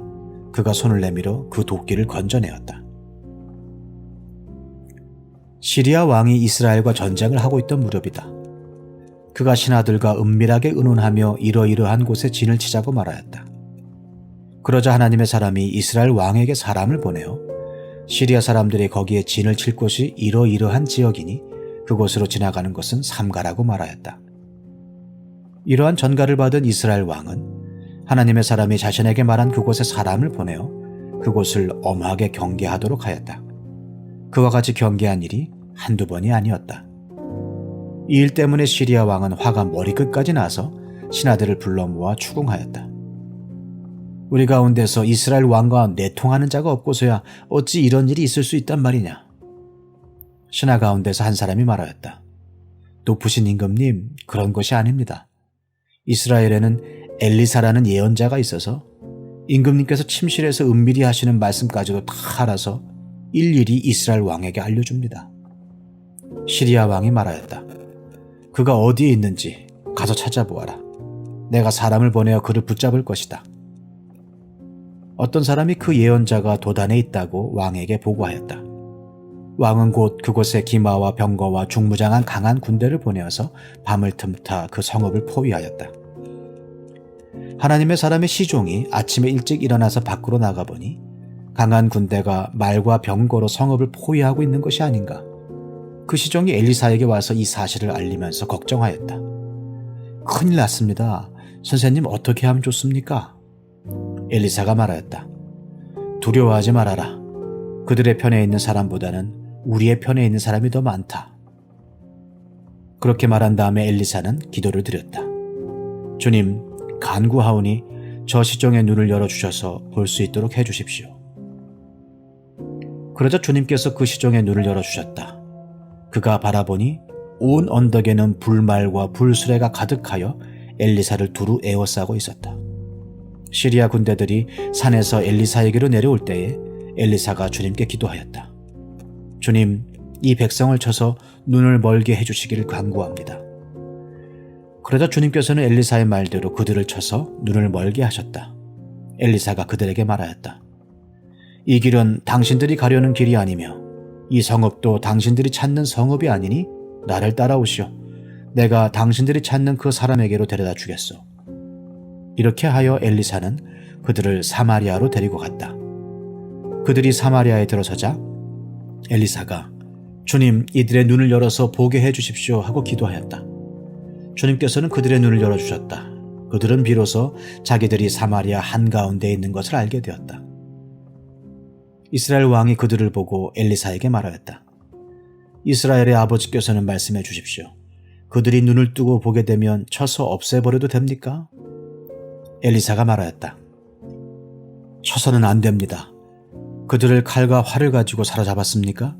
그가 손을 내밀어 그 도끼를 건져내었다. 시리아 왕이 이스라엘과 전쟁을 하고 있던 무렵이다. 그가 신하들과 은밀하게 의논하며 이러이러한 곳에 진을 치자고 말하였다. 그러자 하나님의 사람이 이스라엘 왕에게 사람을 보내어 시리아 사람들이 거기에 진을 칠 곳이 이러이러한 지역이니 그곳으로 지나가는 것은 삼가라고 말하였다. 이러한 전가를 받은 이스라엘 왕은 하나님의 사람이 자신에게 말한 그곳에 사람을 보내어 그곳을 엄하게 경계하도록 하였다. 그와 같이 경계한 일이 한두 번이 아니었다. 이 일 때문에 시리아 왕은 화가 머리끝까지 나서 신하들을 불러 모아 추궁하였다. 우리 가운데서 이스라엘 왕과 내통하는 자가 없고서야 어찌 이런 일이 있을 수 있단 말이냐. 신하 가운데서 한 사람이 말하였다. 높으신 임금님, 그런 것이 아닙니다. 이스라엘에는 엘리사라는 예언자가 있어서 임금님께서 침실에서 은밀히 하시는 말씀까지도 다 알아서 일일이 이스라엘 왕에게 알려줍니다. 시리아 왕이 말하였다. 그가 어디에 있는지 가서 찾아보아라. 내가 사람을 보내어 그를 붙잡을 것이다. 어떤 사람이 그 예언자가 도단에 있다고 왕에게 보고하였다. 왕은 곧 그곳에 기마와 병거와 중무장한 강한 군대를 보내어서 밤을 틈타 그 성읍을 포위하였다. 하나님의 사람의 시종이 아침에 일찍 일어나서 밖으로 나가보니 강한 군대가 말과 병거로 성읍을 포위하고 있는 것이 아닌가. 그 시종이 엘리사에게 와서 이 사실을 알리면서 걱정하였다. 큰일 났습니다. 선생님 어떻게 하면 좋습니까? 엘리사가 말하였다. 두려워하지 말아라. 그들의 편에 있는 사람보다는 우리의 편에 있는 사람이 더 많다. 그렇게 말한 다음에 엘리사는 기도를 드렸다. 주님, 간구하오니 저 시종의 눈을 열어주셔서 볼 수 있도록 해주십시오. 그러자 주님께서 그 시종의 눈을 열어주셨다. 그가 바라보니 온 언덕에는 불말과 불수레가 가득하여 엘리사를 두루 에워싸고 있었다. 시리아 군대들이 산에서 엘리사에게로 내려올 때에 엘리사가 주님께 기도하였다. 주님, 이 백성을 쳐서 눈을 멀게 해주시기를 간구합니다. 그러자 주님께서는 엘리사의 말대로 그들을 쳐서 눈을 멀게 하셨다. 엘리사가 그들에게 말하였다. 이 길은 당신들이 가려는 길이 아니며 이 성읍도 당신들이 찾는 성읍이 아니니 나를 따라오시오. 내가 당신들이 찾는 그 사람에게로 데려다 주겠소. 이렇게 하여 엘리사는 그들을 사마리아로 데리고 갔다. 그들이 사마리아에 들어서자 엘리사가 주님, 이들의 눈을 열어서 보게 해주십시오 하고 기도하였다. 주님께서는 그들의 눈을 열어주셨다. 그들은 비로소 자기들이 사마리아 한가운데에 있는 것을 알게 되었다. 이스라엘 왕이 그들을 보고 엘리사에게 말하였다. 이스라엘의 아버지께서는 말씀해 주십시오. 그들이 눈을 뜨고 보게 되면 쳐서 없애버려도 됩니까? 엘리사가 말하였다. 쳐서는 안 됩니다. 그들을 칼과 활을 가지고 사로잡았습니까?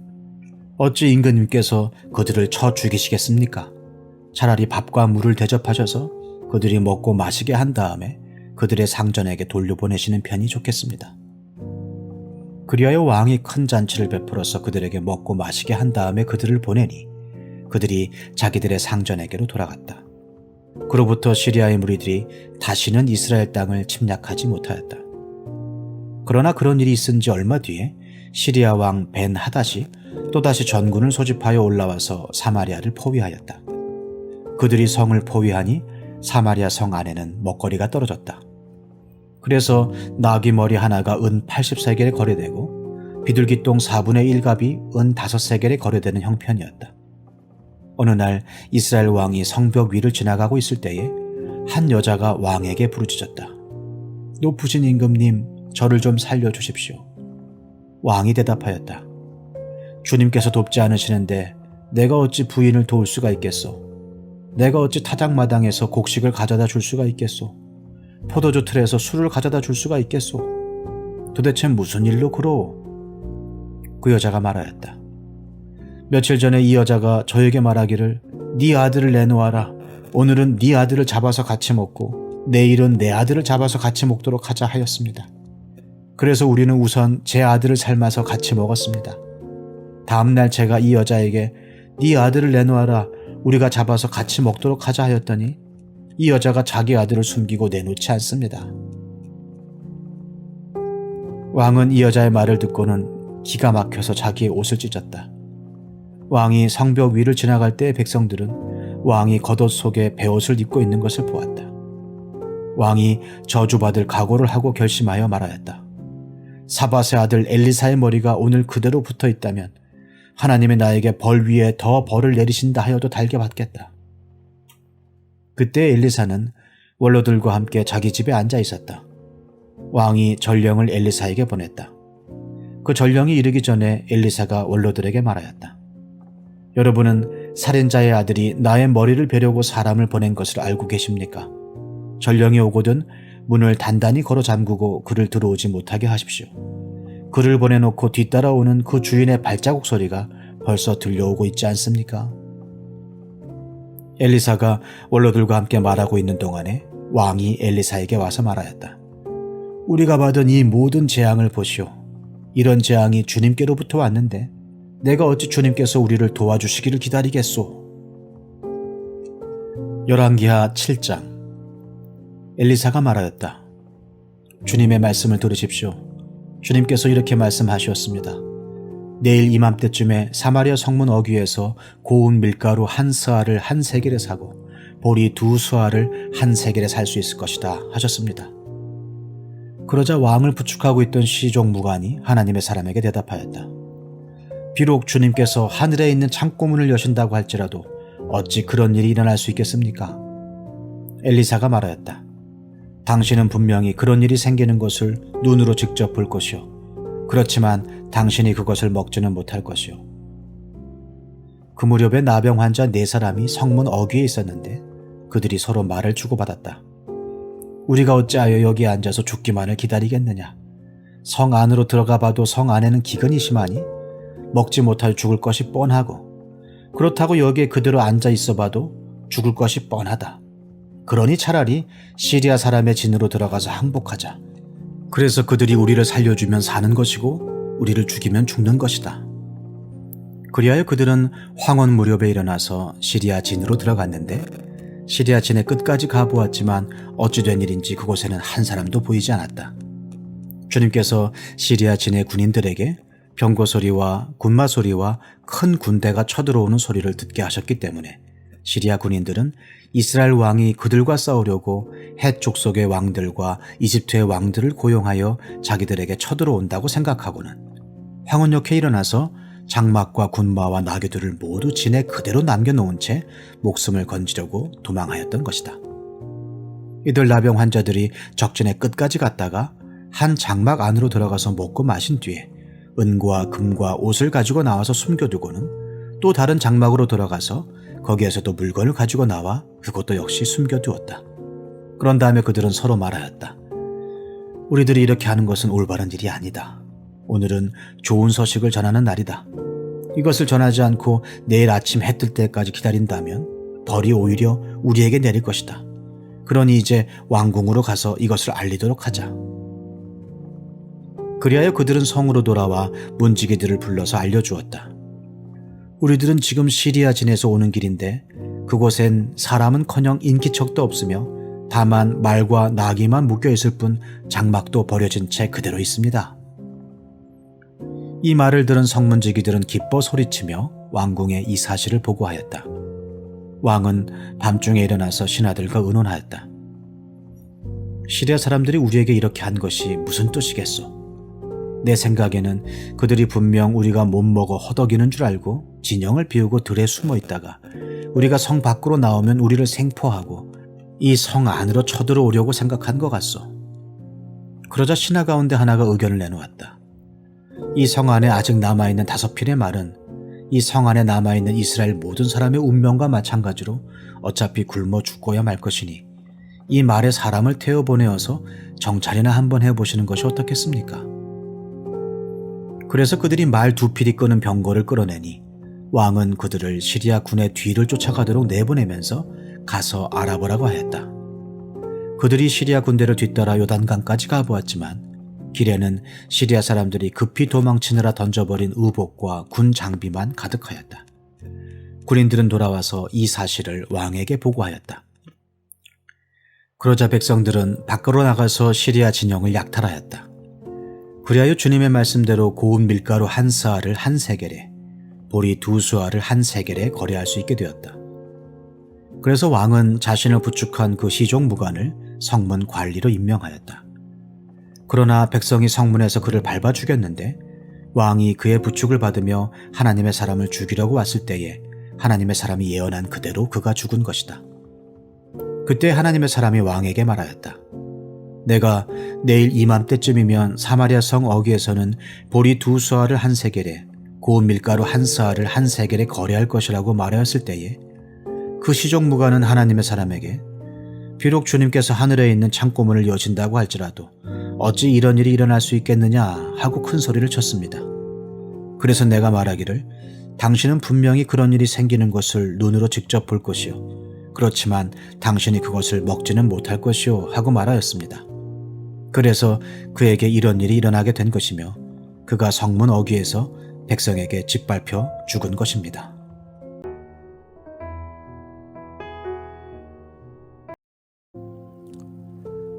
어찌 임금님께서 그들을 쳐 죽이시겠습니까? 차라리 밥과 물을 대접하셔서 그들이 먹고 마시게 한 다음에 그들의 상전에게 돌려보내시는 편이 좋겠습니다. 그리하여 왕이 큰 잔치를 베풀어서 그들에게 먹고 마시게 한 다음에 그들을 보내니 그들이 자기들의 상전에게로 돌아갔다. 그로부터 시리아의 무리들이 다시는 이스라엘 땅을 침략하지 못하였다. 그러나 그런 일이 있은 지 얼마 뒤에 시리아 왕 벤 하닷이 또다시 전군을 소집하여 올라와서 사마리아를 포위하였다. 그들이 성을 포위하니 사마리아 성 안에는 먹거리가 떨어졌다. 그래서 나귀 머리 하나가 은 80세겔에 거래되고 비둘기똥 4분의 1갑이 은 5세겔에 거래되는 형편이었다. 어느 날 이스라엘 왕이 성벽 위를 지나가고 있을 때에 한 여자가 왕에게 부르짖었다. 높으신 임금님, 저를 좀 살려주십시오. 왕이 대답하였다. 주님께서 돕지 않으시는데 내가 어찌 부인을 도울 수가 있겠소? 내가 어찌 타작마당에서 곡식을 가져다 줄 수가 있겠소? 포도주 틀에서 술을 가져다 줄 수가 있겠소? 도대체 무슨 일로 그러? 그 여자가 말하였다. 며칠 전에 이 여자가 저에게 말하기를 네 아들을 내놓아라. 오늘은 네 아들을 잡아서 같이 먹고 내일은 내 아들을 잡아서 같이 먹도록 하자 하였습니다. 그래서 우리는 우선 제 아들을 삶아서 같이 먹었습니다. 다음날 제가 이 여자에게 네 아들을 내놓아라. 우리가 잡아서 같이 먹도록 하자 하였더니 이 여자가 자기 아들을 숨기고 내놓지 않습니다. 왕은 이 여자의 말을 듣고는 기가 막혀서 자기의 옷을 찢었다. 왕이 성벽 위를 지나갈 때 백성들은 왕이 겉옷 속에 베옷을 입고 있는 것을 보았다. 왕이 저주받을 각오를 하고 결심하여 말하였다. 사밧의 아들 엘리사의 머리가 오늘 그대로 붙어 있다면 하나님이 나에게 벌 위에 더 벌을 내리신다 하여도 달게 받겠다. 그때 엘리사는 원로들과 함께 자기 집에 앉아 있었다. 왕이 전령을 엘리사에게 보냈다. 그 전령이 이르기 전에 엘리사가 원로들에게 말하였다. 여러분은 살인자의 아들이 나의 머리를 베려고 사람을 보낸 것을 알고 계십니까? 전령이 오거든 문을 단단히 걸어 잠그고 그를 들어오지 못하게 하십시오. 그를 보내놓고 뒤따라오는 그 주인의 발자국 소리가 벌써 들려오고 있지 않습니까? 엘리사가 원로들과 함께 말하고 있는 동안에 왕이 엘리사에게 와서 말하였다. 우리가 받은 이 모든 재앙을 보시오. 이런 재앙이 주님께로부터 왔는데 내가 어찌 주님께서 우리를 도와주시기를 기다리겠소? 열왕기하 7장. 엘리사가 말하였다. 주님의 말씀을 들으십시오. 주님께서 이렇게 말씀하셨습니다. 내일 이맘때쯤에 사마리아 성문 어귀에서 고운 밀가루 한 스아를 한 세겔에 사고 보리 2스아를 한 세겔에 살 수 있을 것이다 하셨습니다. 그러자 왕을 부축하고 있던 시종 무관이 하나님의 사람에게 대답하였다. 비록 주님께서 하늘에 있는 창고문을 여신다고 할지라도 어찌 그런 일이 일어날 수 있겠습니까? 엘리사가 말하였다. 당신은 분명히 그런 일이 생기는 것을 눈으로 직접 볼 것이요. 그렇지만 당신이 그것을 먹지는 못할 것이요. 그 무렵에 나병 환자 4사람이 성문 어귀에 있었는데 그들이 서로 말을 주고받았다. 우리가 어찌하여 여기에 앉아서 죽기만을 기다리겠느냐. 성 안으로 들어가 봐도 성 안에는 기근이 심하니 먹지 못하여 죽을 것이 뻔하고, 그렇다고 여기에 그대로 앉아 있어 봐도 죽을 것이 뻔하다. 그러니 차라리 시리아 사람의 진으로 들어가서 항복하자. 그래서 그들이 우리를 살려주면 사는 것이고 우리를 죽이면 죽는 것이다. 그리하여 그들은 황혼 무렵에 일어나서 시리아 진으로 들어갔는데 시리아 진의 끝까지 가보았지만 어찌 된 일인지 그곳에는 한 사람도 보이지 않았다. 주님께서 시리아 진의 군인들에게 병거 소리와 군마 소리와 큰 군대가 쳐들어오는 소리를 듣게 하셨기 때문에 시리아 군인들은 이스라엘 왕이 그들과 싸우려고 헷 족속의 왕들과 이집트의 왕들을 고용하여 자기들에게 쳐들어온다고 생각하고는 황혼역에 일어나서 장막과 군마와 나귀들을 모두 진에 그대로 남겨놓은 채 목숨을 건지려고 도망하였던 것이다. 이들 나병 환자들이 적진의 끝까지 갔다가 한 장막 안으로 들어가서 먹고 마신 뒤에 은과 금과 옷을 가지고 나와서 숨겨두고는 또 다른 장막으로 들어가서 거기에서도 물건을 가지고 나와 그것도 역시 숨겨두었다. 그런 다음에 그들은 서로 말하였다. 우리들이 이렇게 하는 것은 올바른 일이 아니다. 오늘은 좋은 소식을 전하는 날이다. 이것을 전하지 않고 내일 아침 해 뜰 때까지 기다린다면 벌이 오히려 우리에게 내릴 것이다. 그러니 이제 왕궁으로 가서 이것을 알리도록 하자. 그리하여 그들은 성으로 돌아와 문지기들을 불러서 알려주었다. 우리들은 지금 시리아 진에서 오는 길인데 그곳엔 사람은커녕 인기척도 없으며 다만 말과 나귀만 묶여있을 뿐 장막도 버려진 채 그대로 있습니다. 이 말을 들은 성문지기들은 기뻐 소리치며 왕궁에 이 사실을 보고하였다. 왕은 밤중에 일어나서 신하들과 의논하였다. 시리아 사람들이 우리에게 이렇게 한 것이 무슨 뜻이겠소? 내 생각에는 그들이 분명 우리가 못 먹어 허덕이는 줄 알고 진영을 비우고 들에 숨어 있다가 우리가 성 밖으로 나오면 우리를 생포하고 이 성 안으로 쳐들어오려고 생각한 것 같소. 그러자 신하 가운데 하나가 의견을 내놓았다. 이 성 안에 아직 남아있는 5필의 말은 이 성 안에 남아있는 이스라엘 모든 사람의 운명과 마찬가지로 어차피 굶어 죽고야 말 것이니 이 말에 사람을 태워보내어서 정찰이나 한번 해보시는 것이 어떻겠습니까? 그래서 그들이 말 2필이 끄는 병거를 끌어내니 왕은 그들을 시리아 군의 뒤를 쫓아가도록 내보내면서 가서 알아보라고 하였다. 그들이 시리아 군대를 뒤따라 요단강까지 가보았지만 길에는 시리아 사람들이 급히 도망치느라 던져버린 의복과 군 장비만 가득하였다. 군인들은 돌아와서 이 사실을 왕에게 보고하였다. 그러자 백성들은 밖으로 나가서 시리아 진영을 약탈하였다. 그리하여 주님의 말씀대로 고운 밀가루 1스아를 1세겔에, 보리 2수아를 1세겔에 거래할 수 있게 되었다. 그래서 왕은 자신을 부축한 그 시종 무관을 성문 관리로 임명하였다. 그러나 백성이 성문에서 그를 밟아 죽였는데 왕이 그의 부축을 받으며 하나님의 사람을 죽이려고 왔을 때에 하나님의 사람이 예언한 그대로 그가 죽은 것이다. 그때 하나님의 사람이 왕에게 말하였다. 내가 내일 이맘때쯤이면 사마리아 성 어귀에서는 보리 2수아를 1세겔에 고운 밀가루 1스아를 1세겔에 거래할 것이라고 말하였을 때에 그 시종무관은 하나님의 사람에게 비록 주님께서 하늘에 있는 창고문을 여신다고 할지라도 어찌 이런 일이 일어날 수 있겠느냐 하고 큰 소리를 쳤습니다. 그래서 내가 말하기를 당신은 분명히 그런 일이 생기는 것을 눈으로 직접 볼 것이요 그렇지만 당신이 그것을 먹지는 못할 것이요 하고 말하였습니다. 그래서 그에게 이런 일이 일어나게 된 것이며 그가 성문 어귀에서 백성에게 짓밟혀 죽은 것입니다.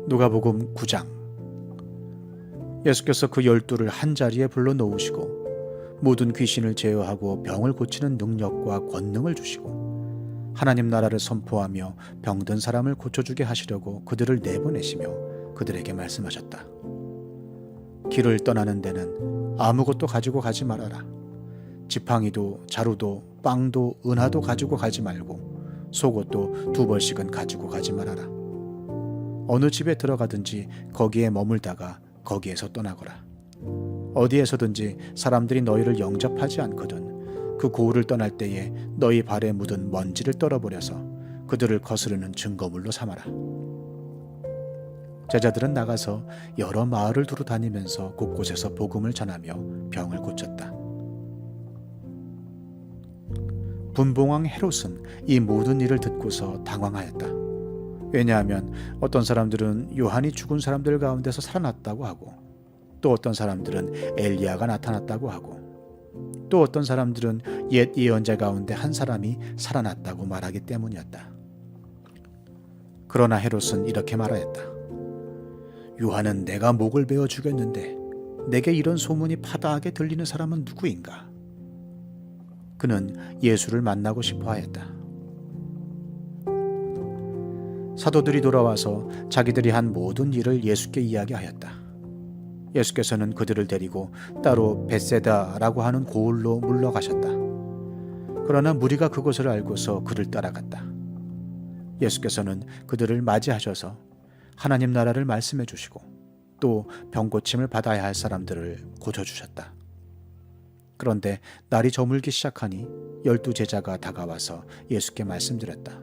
누가복음 9장. 예수께서 그 12를 한자리에 불러 놓으시고 모든 귀신을 제어하고 병을 고치는 능력과 권능을 주시고 하나님 나라를 선포하며 병든 사람을 고쳐주게 하시려고 그들을 내보내시며 그들에게 말씀하셨다. 길을 떠나는 데는 아무것도 가지고 가지 말아라. 지팡이도 자루도 빵도 은하도 가지고 가지 말고 속옷도 2벌씩은 가지고 가지 말아라. 어느 집에 들어가든지 거기에 머물다가 거기에서 떠나거라. 어디에서든지 사람들이 너희를 영접하지 않거든 그 고을을 떠날 때에 너희 발에 묻은 먼지를 떨어버려서 그들을 거스르는 증거물로 삼아라. 제자들은 나가서 여러 마을을 두루 다니면서 곳곳에서 복음을 전하며 병을 고쳤다. 분봉왕 헤롯은 이 모든 일을 듣고서 당황하였다. 왜냐하면 어떤 사람들은 요한이 죽은 사람들 가운데서 살아났다고 하고, 또 어떤 사람들은 엘리야가 나타났다고 하고, 또 어떤 사람들은 옛 예언자 가운데 한 사람이 살아났다고 말하기 때문이었다. 그러나 헤롯은 이렇게 말하였다. 요한은 내가 목을 베어 죽였는데 내게 이런 소문이 파다하게 들리는 사람은 누구인가? 그는 예수를 만나고 싶어 하였다. 사도들이 돌아와서 자기들이 한 모든 일을 예수께 이야기하였다. 예수께서는 그들을 데리고 따로 벳세다라고 하는 고을로 물러가셨다. 그러나 무리가 그곳을 알고서 그를 따라갔다. 예수께서는 그들을 맞이하셔서 하나님 나라를 말씀해 주시고 또 병고침을 받아야 할 사람들을 고쳐주셨다. 그런데 날이 저물기 시작하니 12 제자가 다가와서 예수께 말씀드렸다.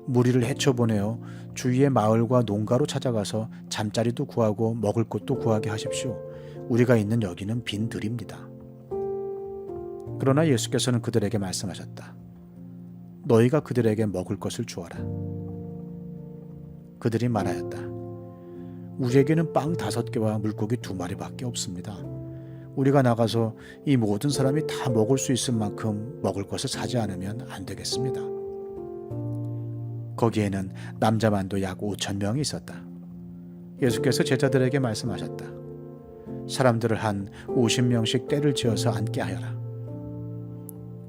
무리를 헤쳐보내어 주위의 마을과 농가로 찾아가서 잠자리도 구하고 먹을 것도 구하게 하십시오. 우리가 있는 여기는 빈 들입니다. 그러나 예수께서는 그들에게 말씀하셨다. 너희가 그들에게 먹을 것을 주어라. 그들이 말하였다. 우리에게는 빵 5개와 물고기 2마리밖에 없습니다. 우리가 나가서 이 모든 사람이 다 먹을 수 있을 만큼 먹을 것을 사지 않으면 안 되겠습니다. 거기에는 남자만도 약 5,000명이 있었다. 예수께서 제자들에게 말씀하셨다. 사람들을 한 50명씩 떼를 지어서 앉게 하여라.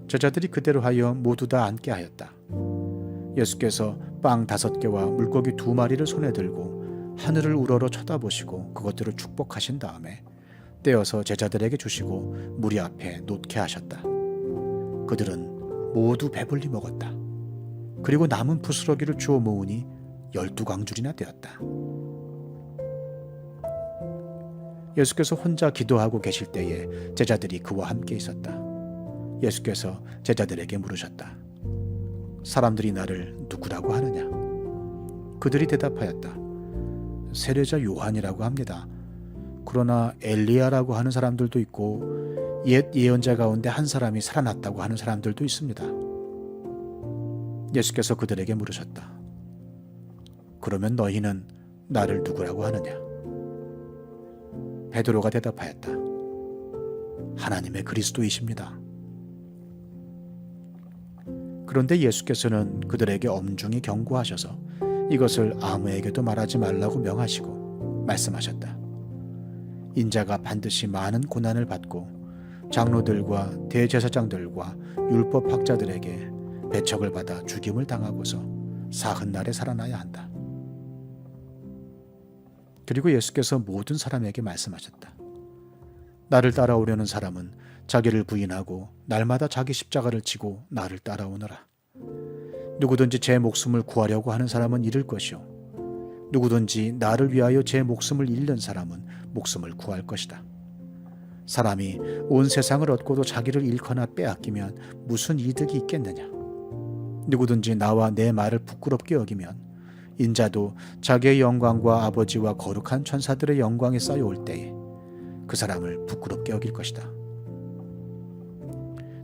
제자들이 그대로 하여 모두 다 앉게 하였다. 예수께서 빵 5개와 물고기 2마리를 손에 들고 하늘을 우러러 쳐다보시고 그것들을 축복하신 다음에 떼어서 제자들에게 주시고 무리 앞에 놓게 하셨다. 그들은 모두 배불리 먹었다. 그리고 남은 부스러기를 주워 모으니 12광줄이나 되었다. 예수께서 혼자 기도하고 계실 때에 제자들이 그와 함께 있었다. 예수께서 제자들에게 물으셨다. 사람들이 나를 누구라고 하느냐? 그들이 대답하였다. 세례자 요한이라고 합니다. 그러나 엘리야라고 하는 사람들도 있고 옛 예언자 가운데 한 사람이 살아났다고 하는 사람들도 있습니다. 예수께서 그들에게 물으셨다. 그러면 너희는 나를 누구라고 하느냐? 베드로가 대답하였다. 하나님의 그리스도이십니다. 그런데 예수께서는 그들에게 엄중히 경고하셔서 이것을 아무에게도 말하지 말라고 명하시고 말씀하셨다. 인자가 반드시 많은 고난을 받고 장로들과 대제사장들과 율법학자들에게 배척을 받아 죽임을 당하고서 사흔날에 살아나야 한다. 그리고 예수께서 모든 사람에게 말씀하셨다. 나를 따라오려는 사람은 자기를 부인하고 날마다 자기 십자가를 지고 나를 따라오너라. 누구든지 제 목숨을 구하려고 하는 사람은 잃을 것이요 누구든지 나를 위하여 제 목숨을 잃는 사람은 목숨을 구할 것이다. 사람이 온 세상을 얻고도 자기를 잃거나 빼앗기면 무슨 이득이 있겠느냐? 누구든지 나와 내 말을 부끄럽게 여기면 인자도 자기의 영광과 아버지와 거룩한 천사들의 영광이 쌓여올 때에 그 사람을 부끄럽게 여길 것이다.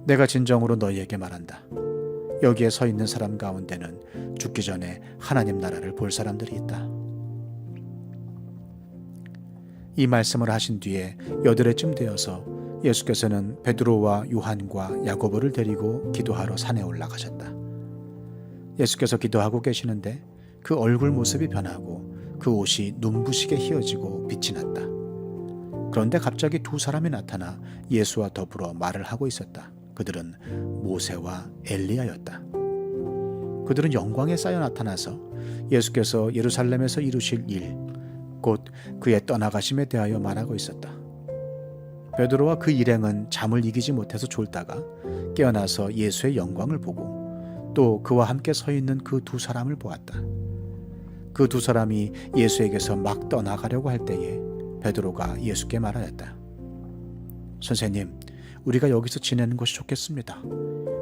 내가 진정으로 너희에게 말한다. 여기에 서 있는 사람 가운데는 죽기 전에 하나님 나라를 볼 사람들이 있다. 이 말씀을 하신 뒤에 8해쯤 되어서 예수께서는 베드로와 요한과 야고보를 데리고 기도하러 산에 올라가셨다. 예수께서 기도하고 계시는데 그 얼굴 모습이 변하고 그 옷이 눈부시게 휘어지고 빛이 났다. 그런데 갑자기 2 사람이 나타나 예수와 더불어 말을 하고 있었다. 그들은 모세와 엘리야였다. 그들은 영광에 쌓여 나타나서 예수께서 예루살렘에서 이루실 일, 곧 그의 떠나가심에 대하여 말하고 있었다. 베드로와 그 일행은 잠을 이기지 못해서 졸다가 깨어나서 예수의 영광을 보고 또 그와 함께 서 있는 그 2 사람을 보았다. 그 두 사람이 예수에게서 막 떠나가려고 할 때에 베드로가 예수께 말하였다. 선생님, 우리가 여기서 지내는 것이 좋겠습니다.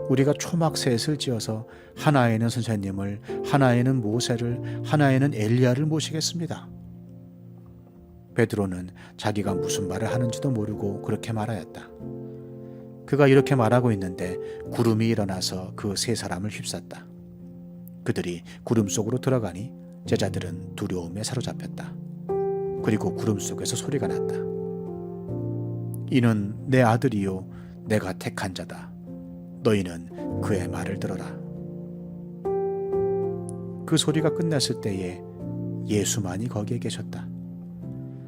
우리가 초막 셋을 지어서 하나에는 선생님을, 하나에는 모세를, 하나에는 엘리야를 모시겠습니다. 베드로는 자기가 무슨 말을 하는지도 모르고 그렇게 말하였다. 그가 이렇게 말하고 있는데 구름이 일어나서 그 세 사람을 휩쌌다. 그들이 구름 속으로 들어가니 제자들은 두려움에 사로잡혔다. 그리고 구름 속에서 소리가 났다. 이는 내 아들이요 내가 택한 자다. 너희는 그의 말을 들어라. 그 소리가 끝났을 때에 예수만이 거기에 계셨다.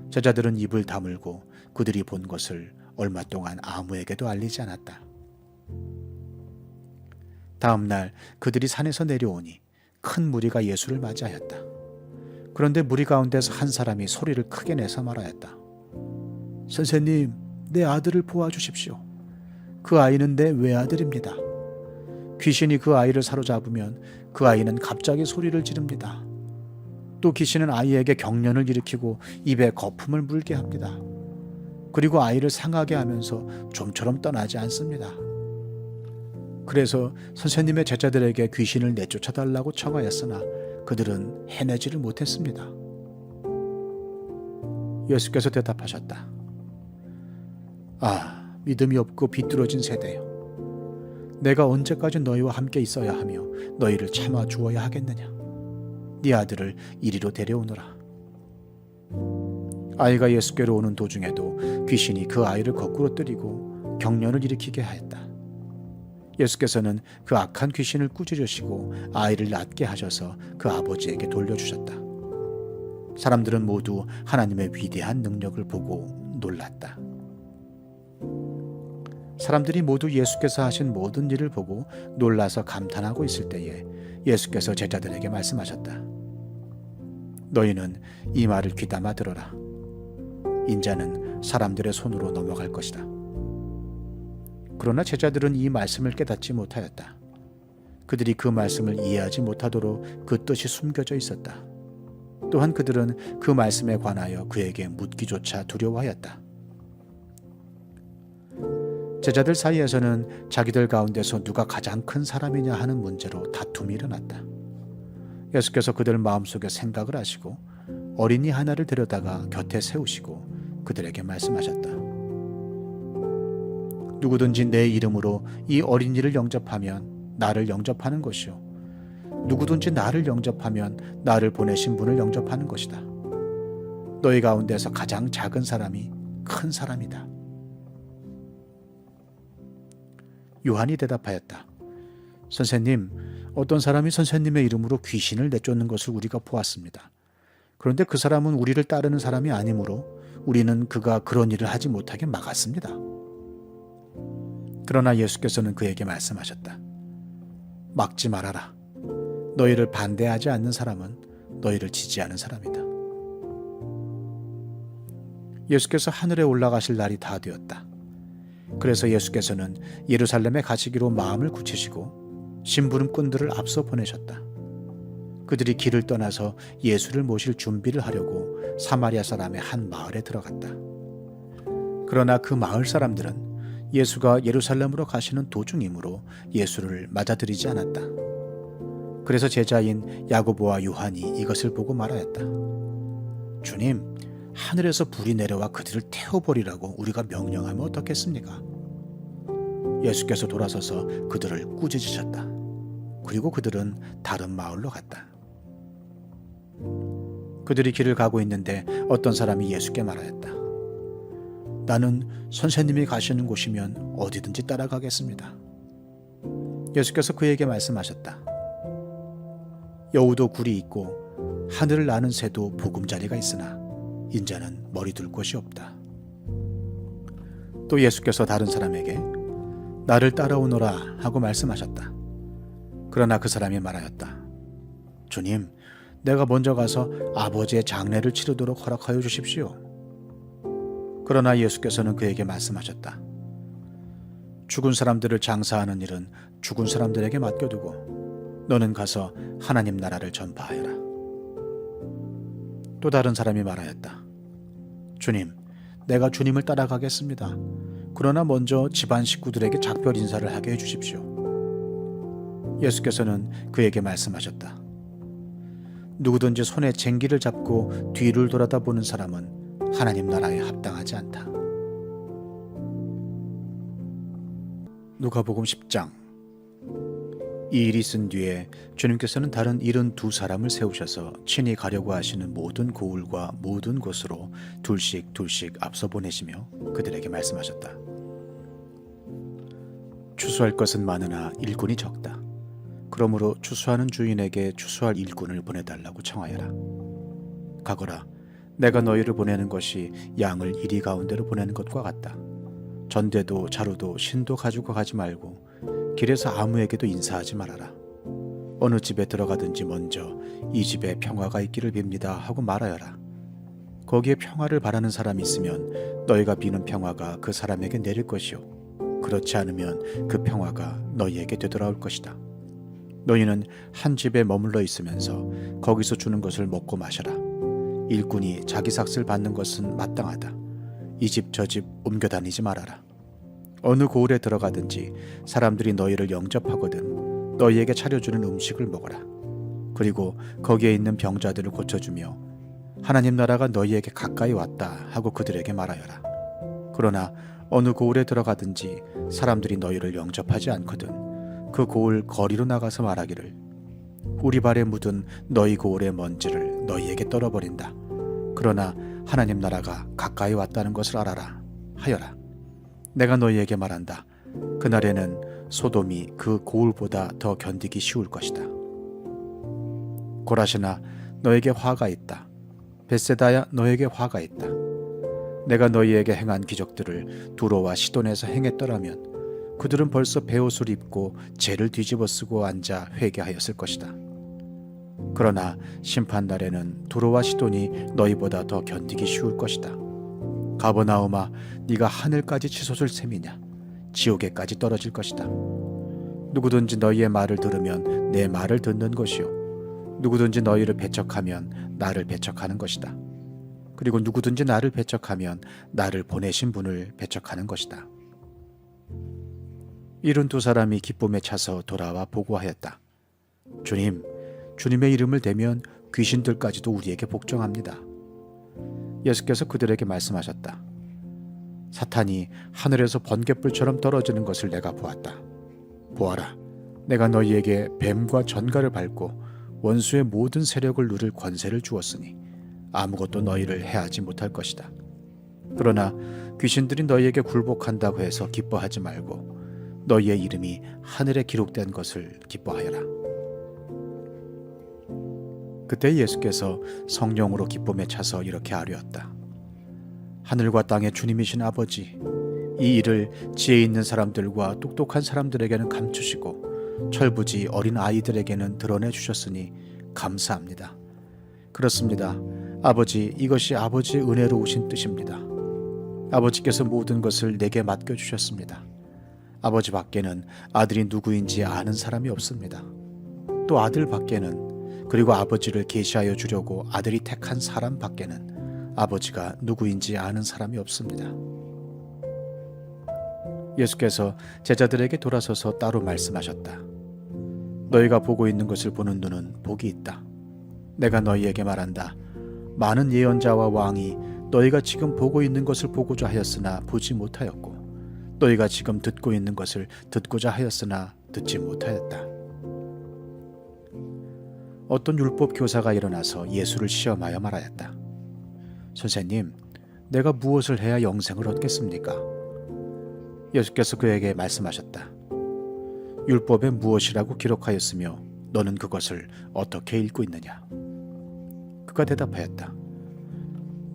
제자들은 입을 다물고 그들이 본 것을 얼마 동안 아무에게도 알리지 않았다. 다음 날 그들이 산에서 내려오니 큰 무리가 예수를 맞이하였다. 그런데 무리 가운데서 한 사람이 소리를 크게 내서 말하였다. 선생님, 내 아들을 보아주십시오. 그 아이는 내 외아들입니다. 귀신이 그 아이를 사로잡으면 그 아이는 갑자기 소리를 지릅니다. 또 귀신은 아이에게 경련을 일으키고 입에 거품을 물게 합니다. 그리고 아이를 상하게 하면서 좀처럼 떠나지 않습니다. 그래서 선생님의 제자들에게 귀신을 내쫓아달라고 청하였으나 그들은 해내지를 못했습니다. 예수께서 대답하셨다. 아, 믿음이 없고 비뚤어진 세대여. 내가 언제까지 너희와 함께 있어야 하며 너희를 참아 주어야 하겠느냐. 네 아들을 이리로 데려오너라. 아이가 예수께로 오는 도중에도 귀신이 그 아이를 거꾸로 때리고 경련을 일으키게 하였다. 예수께서는 그 악한 귀신을 꾸짖으시고 아이를 낫게 하셔서 그 아버지에게 돌려주셨다. 사람들은 모두 하나님의 위대한 능력을 보고 놀랐다. 사람들이 모두 예수께서 하신 모든 일을 보고 놀라서 감탄하고 있을 때에 예수께서 제자들에게 말씀하셨다. 너희는 이 말을 귀담아 들어라. 인자는 사람들의 손으로 넘어갈 것이다. 그러나 제자들은 이 말씀을 깨닫지 못하였다. 그들이 그 말씀을 이해하지 못하도록 그 뜻이 숨겨져 있었다. 또한 그들은 그 말씀에 관하여 그에게 묻기조차 두려워하였다. 제자들 사이에서는 자기들 가운데서 누가 가장 큰 사람이냐 하는 문제로 다툼이 일어났다. 예수께서 그들 마음속에 생각을 하시고 어린이 하나를 데려다가 곁에 세우시고 그들에게 말씀하셨다. 누구든지 내 이름으로 이 어린이를 영접하면 나를 영접하는 것이요. 누구든지 나를 영접하면 나를 보내신 분을 영접하는 것이다. 너희 가운데서 가장 작은 사람이 큰 사람이다. 요한이 대답하였다. 선생님, 어떤 사람이 선생님의 이름으로 귀신을 내쫓는 것을 우리가 보았습니다. 그런데 그 사람은 우리를 따르는 사람이 아니므로 우리는 그가 그런 일을 하지 못하게 막았습니다. 그러나 예수께서는 그에게 말씀하셨다. 막지 말아라. 너희를 반대하지 않는 사람은 너희를 지지하는 사람이다. 예수께서 하늘에 올라가실 날이 다 되었다. 그래서 예수께서는 예루살렘에 가시기로 마음을 굳히시고 심부름꾼들을 앞서 보내셨다. 그들이 길을 떠나서 예수를 모실 준비를 하려고 사마리아 사람의 한 마을에 들어갔다. 그러나 그 마을 사람들은 예수가 예루살렘으로 가시는 도중이므로 예수를 맞아들이지 않았다. 그래서 제자인 야고보와 요한이 이것을 보고 말하였다. 주님, 하늘에서 불이 내려와 그들을 태워버리라고 우리가 명령하면 어떻겠습니까? 예수께서 돌아서서 그들을 꾸짖으셨다. 그리고 그들은 다른 마을로 갔다. 그들이 길을 가고 있는데 어떤 사람이 예수께 말하였다. 나는 선생님이 가시는 곳이면 어디든지 따라가겠습니다. 예수께서 그에게 말씀하셨다. 여우도 굴이 있고 하늘을 나는 새도 보금자리가 있으나 인자는 머리 둘 곳이 없다. 또 예수께서 다른 사람에게 나를 따라오너라 하고 말씀하셨다. 그러나 그 사람이 말하였다. 주님, 내가 먼저 가서 아버지의 장례를 치르도록 허락하여 주십시오. 그러나 예수께서는 그에게 말씀하셨다. 죽은 사람들을 장사하는 일은 죽은 사람들에게 맡겨두고 너는 가서 하나님 나라를 전파하여라. 또 다른 사람이 말하였다. 주님, 내가 주님을 따라가겠습니다. 그러나 먼저 집안 식구들에게 작별 인사를 하게 해주십시오. 예수께서는 그에게 말씀하셨다. 누구든지 손에 쟁기를 잡고 뒤를 돌아다보는 사람은 하나님 나라에 합당하지 않다. 누가복음 10장. 이 일이 있은 뒤에 주님께서는 다른 72사람을 세우셔서 친히 가려고 하시는 모든 고을과 모든 곳으로 둘씩 앞서 보내시며 그들에게 말씀하셨다. 추수할 것은 많으나 일꾼이 적다. 그러므로 추수하는 주인에게 추수할 일꾼을 보내달라고 청하여라. 가거라. 내가 너희를 보내는 것이 양을 이리 가운데로 보내는 것과 같다. 전대도 자루도 신도 가지고 가지 말고 길에서 아무에게도 인사하지 말아라. 어느 집에 들어가든지 먼저 이 집에 평화가 있기를 빕니다 하고 말하여라. 거기에 평화를 바라는 사람이 있으면 너희가 비는 평화가 그 사람에게 내릴 것이요 그렇지 않으면 그 평화가 너희에게 되돌아올 것이다. 너희는 한 집에 머물러 있으면서 거기서 주는 것을 먹고 마셔라. 일꾼이 자기 삭슬 받는 것은 마땅하다. 이 집 저 집 옮겨 다니지 말아라. 어느 고을에 들어가든지 사람들이 너희를 영접하거든 너희에게 차려주는 음식을 먹어라. 그리고 거기에 있는 병자들을 고쳐주며 하나님 나라가 너희에게 가까이 왔다 하고 그들에게 말하여라. 그러나 어느 고을에 들어가든지 사람들이 너희를 영접하지 않거든 그 고을 거리로 나가서 말하기를 우리 발에 묻은 너희 고을의 먼지를 너희에게 떨어버린다. 그러나 하나님 나라가 가까이 왔다는 것을 알아라 하여라. 내가 너희에게 말한다. 그날에는 소돔이 그 고을보다 더 견디기 쉬울 것이다. 고라시나 너에게 화가 있다. 벳세다야 너에게 화가 있다. 내가 너희에게 행한 기적들을 두로와 시돈에서 행했더라면 그들은 벌써 베옷을 입고 죄를 뒤집어쓰고 앉아 회개하였을 것이다. 그러나 심판날에는 두로와 시돈이 너희보다 더 견디기 쉬울 것이다. 가버나움아, 네가 하늘까지 치솟을 셈이냐? 지옥에까지 떨어질 것이다. 누구든지 너희의 말을 들으면 내 말을 듣는 것이요 누구든지 너희를 배척하면 나를 배척하는 것이다. 그리고 누구든지 나를 배척하면 나를 보내신 분을 배척하는 것이다. 72사람이 기쁨에 차서 돌아와 보고하였다. 주님, 주님의 이름을 대면 귀신들까지도 우리에게 복종합니다. 예수께서 그들에게 말씀하셨다. 사탄이 하늘에서 번갯불처럼 떨어지는 것을 내가 보았다. 보아라, 내가 너희에게 뱀과 전갈을 밟고 원수의 모든 세력을 누릴 권세를 주었으니 아무것도 너희를 해하지 못할 것이다. 그러나 귀신들이 너희에게 굴복한다고 해서 기뻐하지 말고 너희의 이름이 하늘에 기록된 것을 기뻐하여라. 그때 예수께서 성령으로 기쁨에 차서 이렇게 아뢰었다. 하늘과 땅의 주님이신 아버지, 이 일을 지혜 있는 사람들과 똑똑한 사람들에게는 감추시고 철부지 어린 아이들에게는 드러내 주셨으니 감사합니다. 그렇습니다. 아버지, 이것이 아버지의 은혜로우신 뜻입니다. 아버지께서 모든 것을 내게 맡겨주셨습니다. 아버지 밖에는 아들이 누구인지 아는 사람이 없습니다. 또 아들 밖에는 그리고 아버지를 계시하여 주려고 아들이 택한 사람 밖에는 아버지가 누구인지 아는 사람이 없습니다. 예수께서 제자들에게 돌아서서 따로 말씀하셨다. 너희가 보고 있는 것을 보는 눈은 복이 있다. 내가 너희에게 말한다. 많은 예언자와 왕이 너희가 지금 보고 있는 것을 보고자 하였으나 보지 못하였고 너희가 지금 듣고 있는 것을 듣고자 하였으나 듣지 못하였다. 어떤 율법 교사가 일어나서 예수를 시험하여 말하였다. 선생님, 내가 무엇을 해야 영생을 얻겠습니까? 예수께서 그에게 말씀하셨다. 율법에 무엇이라고 기록하였으며 너는 그것을 어떻게 읽고 있느냐? 그가 대답하였다.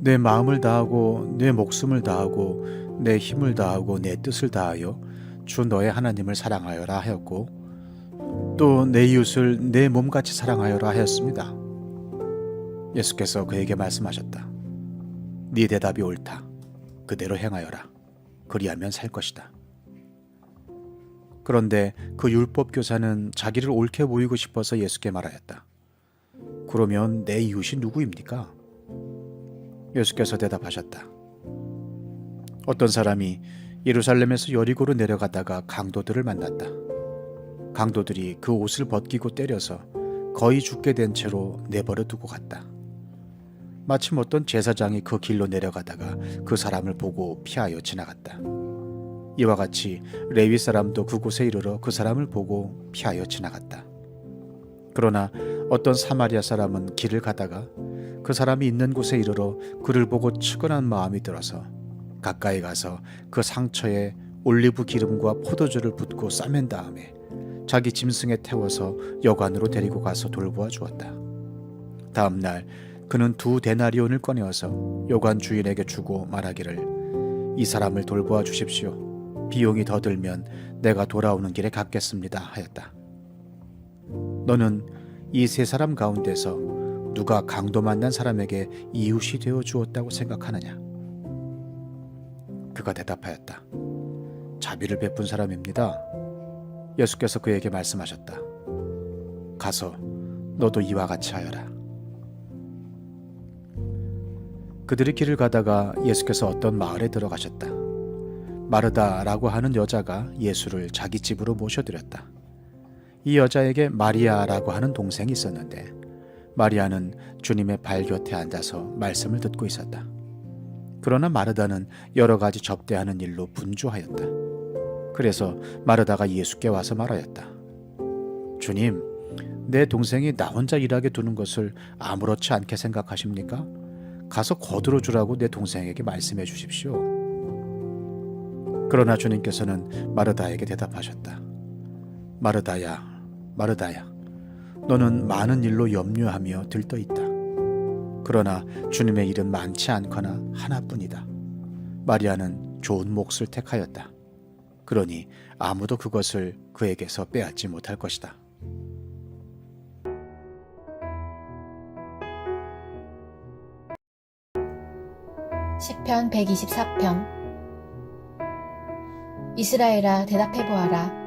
내 마음을 다하고 내 목숨을 다하고 내 힘을 다하고 내 뜻을 다하여 주 너의 하나님을 사랑하여라 하였고 또 내 이웃을 내 몸같이 사랑하여라 하였습니다. 예수께서 그에게 말씀하셨다. 네 대답이 옳다. 그대로 행하여라. 그리하면 살 것이다. 그런데 그 율법 교사는 자기를 옳게 보이고 싶어서 예수께 말하였다. 그러면 내 이웃이 누구입니까? 예수께서 대답하셨다. 어떤 사람이 예루살렘에서 여리고로 내려가다가 강도들을 만났다. 강도들이 그 옷을 벗기고 때려서 거의 죽게 된 채로 내버려 두고 갔다. 마침 어떤 제사장이 그 길로 내려가다가 그 사람을 보고 피하여 지나갔다. 이와 같이 레위 사람도 그곳에 이르러 그 사람을 보고 피하여 지나갔다. 그러나 어떤 사마리아 사람은 길을 가다가 그 사람이 있는 곳에 이르러 그를 보고 측은한 마음이 들어서 가까이 가서 그 상처에 올리브 기름과 포도주를 붓고 싸맨 다음에 자기 짐승에 태워서 여관으로 데리고 가서 돌보아 주었다. 다음 날 그는 2데나리온을 꺼내어서 여관 주인에게 주고 말하기를 이 사람을 돌보아 주십시오. 비용이 더 들면 내가 돌아오는 길에 갚겠습니다 하였다. 너는 이 세 사람 가운데서 누가 강도 만난 사람에게 이웃이 되어 주었다고 생각하느냐? 그가 대답하였다. 자비를 베푼 사람입니다. 예수께서 그에게 말씀하셨다. 가서 너도 이와 같이 하여라. 그들이 길을 가다가 예수께서 어떤 마을에 들어가셨다. 마르다라고 하는 여자가 예수를 자기 집으로 모셔드렸다. 이 여자에게 마리아라고 하는 동생이 있었는데 마리아는 주님의 발 곁에 앉아서 말씀을 듣고 있었다. 그러나 마르다는 여러 가지 접대하는 일로 분주하였다. 그래서 마르다가 예수께 와서 말하였다. 주님, 내 동생이 나 혼자 일하게 두는 것을 아무렇지 않게 생각하십니까? 가서 거들어 주라고 내 동생에게 말씀해 주십시오. 그러나 주님께서는 마르다에게 대답하셨다. 마르다야, 마르다야, 너는 많은 일로 염려하며 들떠있다. 그러나 주님의 일은 많지 않거나 하나뿐이다. 마리아는 좋은 몫을 택하였다. 그러니 아무도 그것을 그에게서 빼앗지 못할 것이다. 시편 124편. 이스라엘아, 대답해 보아라.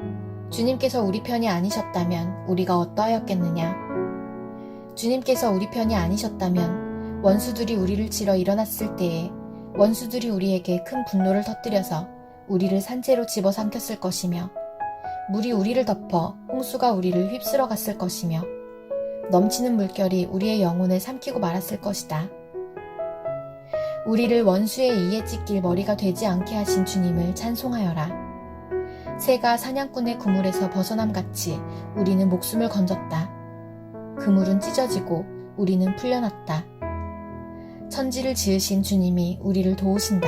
주님께서 우리 편이 아니셨다면 우리가 어떠하였겠느냐? 주님께서 우리 편이 아니셨다면 원수들이 우리를 치러 일어났을 때에 원수들이 우리에게 큰 분노를 터뜨려서 우리를 산채로 집어삼켰을 것이며 물이 우리를 덮어 홍수가 우리를 휩쓸어 갔을 것이며 넘치는 물결이 우리의 영혼을 삼키고 말았을 것이다. 우리를 원수의 이에 찢길 머리가 되지 않게 하신 주님을 찬송하여라. 새가 사냥꾼의 그물에서 벗어남같이 우리는 목숨을 건졌다. 그물은 찢어지고 우리는 풀려났다. 천지를 지으신 주님이 우리를 도우신다.